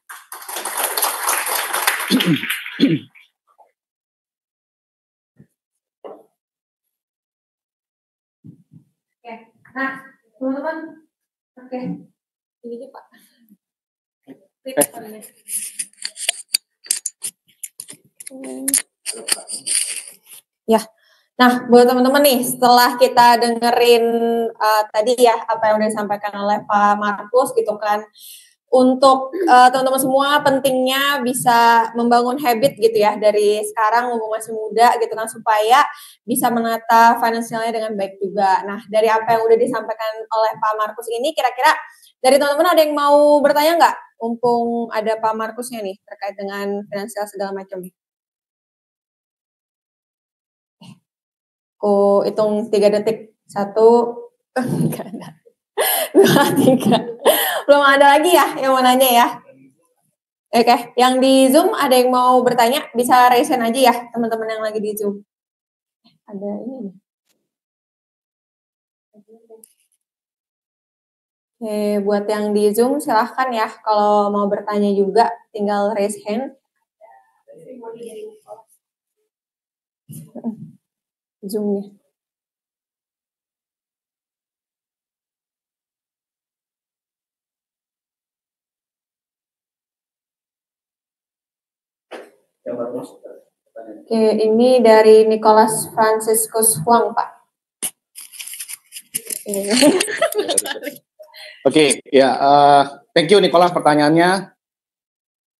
Oke, nah teman-teman, oke, ini Pak. Ya, nah buat teman-teman nih, setelah kita dengerin tadi ya apa yang udah disampaikan oleh Pak Markus gitu kan, untuk teman-teman semua pentingnya bisa membangun habit gitu ya dari sekarang mumpung masih muda gitu kan, supaya bisa menata finansialnya dengan baik juga. Nah dari apa yang udah disampaikan oleh Pak Markus ini, kira-kira dari teman-teman ada yang mau bertanya nggak? Mumpung ada Pak Markusnya nih terkait dengan finansial segala macam. Aku hitung 3 detik. 1, enggak ada. 2, 3. Belum ada lagi ya yang mau nanya ya? Oke, yang di Zoom ada yang mau bertanya, bisa raise hand aja ya teman-teman yang lagi di Zoom. Ada ini. Oke, buat yang di Zoom silahkan ya, kalau mau bertanya juga tinggal raise hand. Zoom-nya. Oke, ini dari Nicholas Franciscus Huang, Pak. Oke, ya, thank you Nicholas pertanyaannya.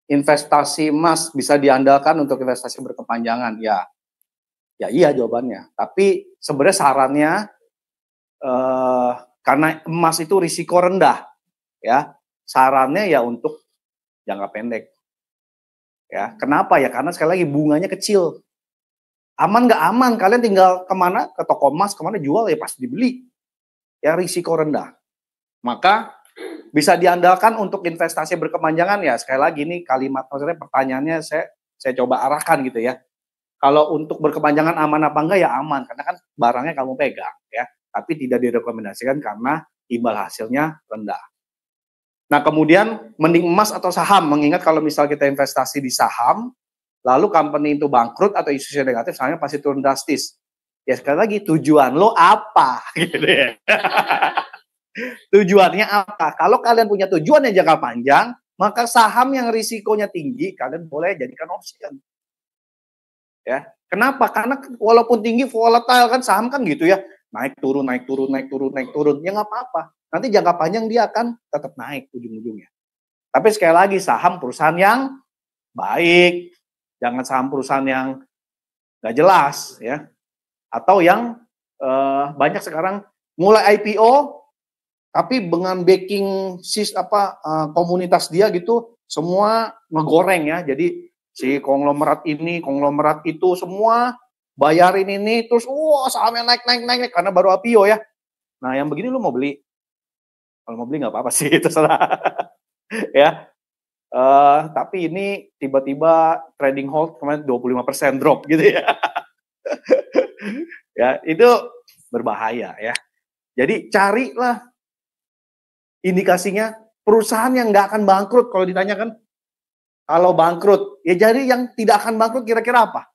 Investasi emas bisa diandalkan untuk investasi berkepanjangan? Ya iya jawabannya. Tapi sebenarnya sarannya, karena emas itu risiko rendah, ya, sarannya ya untuk jangka pendek. Ya, kenapa ya? Karena sekali lagi bunganya kecil. Aman nggak aman? Kalian tinggal kemana? Ke toko emas, kemana jual ya pasti dibeli. Ya, risiko rendah. Maka bisa diandalkan untuk investasi berkepanjangan ya. Sekali lagi nih kalimat, maksudnya pertanyaannya saya coba arahkan gitu ya. Kalau untuk berkepanjangan aman apa enggak, ya aman, karena kan barangnya kamu pegang ya, tapi tidak direkomendasikan karena imbal hasilnya rendah. Nah kemudian mending emas atau saham, mengingat kalau misal kita investasi di saham, lalu company itu bangkrut atau isu negatif, sahamnya pasti turun drastis. Ya sekali lagi, tujuan lo apa? Gitu ya. Tujuannya apa? Kalau kalian punya tujuan yang jangka panjang, maka saham yang risikonya tinggi, kalian boleh jadikan option. Ya, kenapa? Karena walaupun tinggi volatile kan saham kan gitu ya, naik turun, ya nggak apa-apa. Nanti jangka panjang dia akan tetap naik ujung-ujungnya. Tapi sekali lagi saham perusahaan yang baik, jangan saham perusahaan yang nggak jelas ya, atau yang banyak sekarang mulai IPO tapi dengan backing komunitas dia gitu semua ngegoreng ya, jadi si konglomerat ini, konglomerat itu semua bayarin ini, terus sahamnya naik karena baru IPO ya. Nah yang begini lu mau beli? Kalau mau beli nggak apa-apa sih, terserah. Ya. Tapi ini tiba-tiba trading hold kemarin 25% drop gitu ya. Ya, itu berbahaya ya. Jadi carilah indikasinya perusahaan yang nggak akan bangkrut. Kalau ditanyakan, kalau bangkrut, ya jadi yang tidak akan bangkrut kira-kira apa?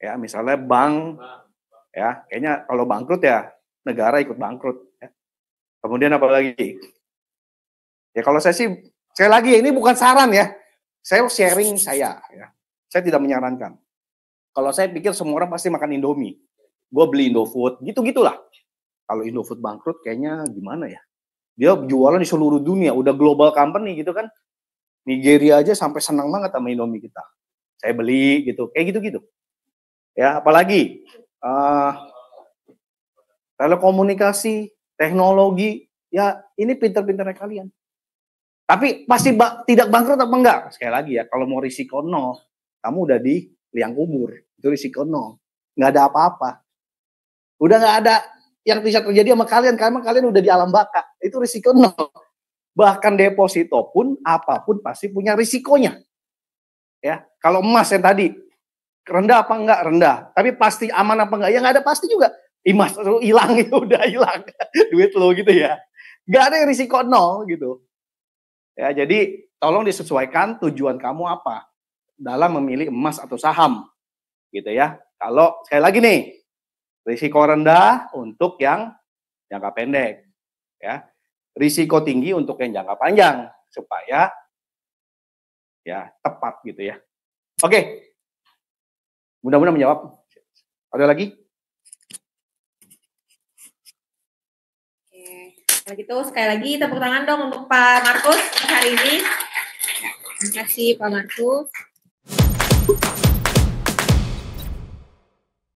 Ya, misalnya bank, Ya, kayaknya kalau bangkrut ya negara ikut bangkrut. Ya. Kemudian apa lagi? Ya kalau saya sih, sekali lagi ini bukan saran ya. Saya sharing saya. Ya. Saya tidak menyarankan. Kalau saya pikir semua orang pasti makan Indomie. Gue beli Indofood, gitu-gitulah. Kalau Indofood bangkrut kayaknya gimana ya? Dia jualan di seluruh dunia, udah global company gitu kan. Nigeria aja sampai senang banget sama Indomie kita. Saya beli gitu, kayak gitu-gitu. Ya, apalagi telekomunikasi, teknologi, ya ini pinter-pinternya kalian. Tapi pasti tidak bangkrut apa enggak? Sekali lagi ya, kalau mau risiko nol, kamu udah di liang kubur. Itu risiko nol. Nggak ada apa-apa. Udah nggak ada yang bisa terjadi sama kalian, karena kalian udah di alam baka. Itu risiko nol. Bahkan deposito pun, apapun pasti punya risikonya. Ya, kalau emas yang tadi, rendah apa enggak? Rendah. Tapi pasti aman apa enggak? Ya nggak ada pasti juga. Emas lu hilang, ya udah hilang. Duit lo gitu ya. Nggak ada yang risiko nol gitu. Ya, jadi tolong disesuaikan tujuan kamu apa dalam memilih emas atau saham, gitu ya. Kalau sekali lagi nih, risiko rendah untuk yang jangka pendek, ya. Risiko tinggi untuk yang jangka panjang supaya ya tepat gitu ya. Oke, mudah-mudahan menjawab. Ada lagi? Kalau gitu sekali lagi tepuk tangan dong untuk Pak Markus hari ini. Terima kasih Pak Markus.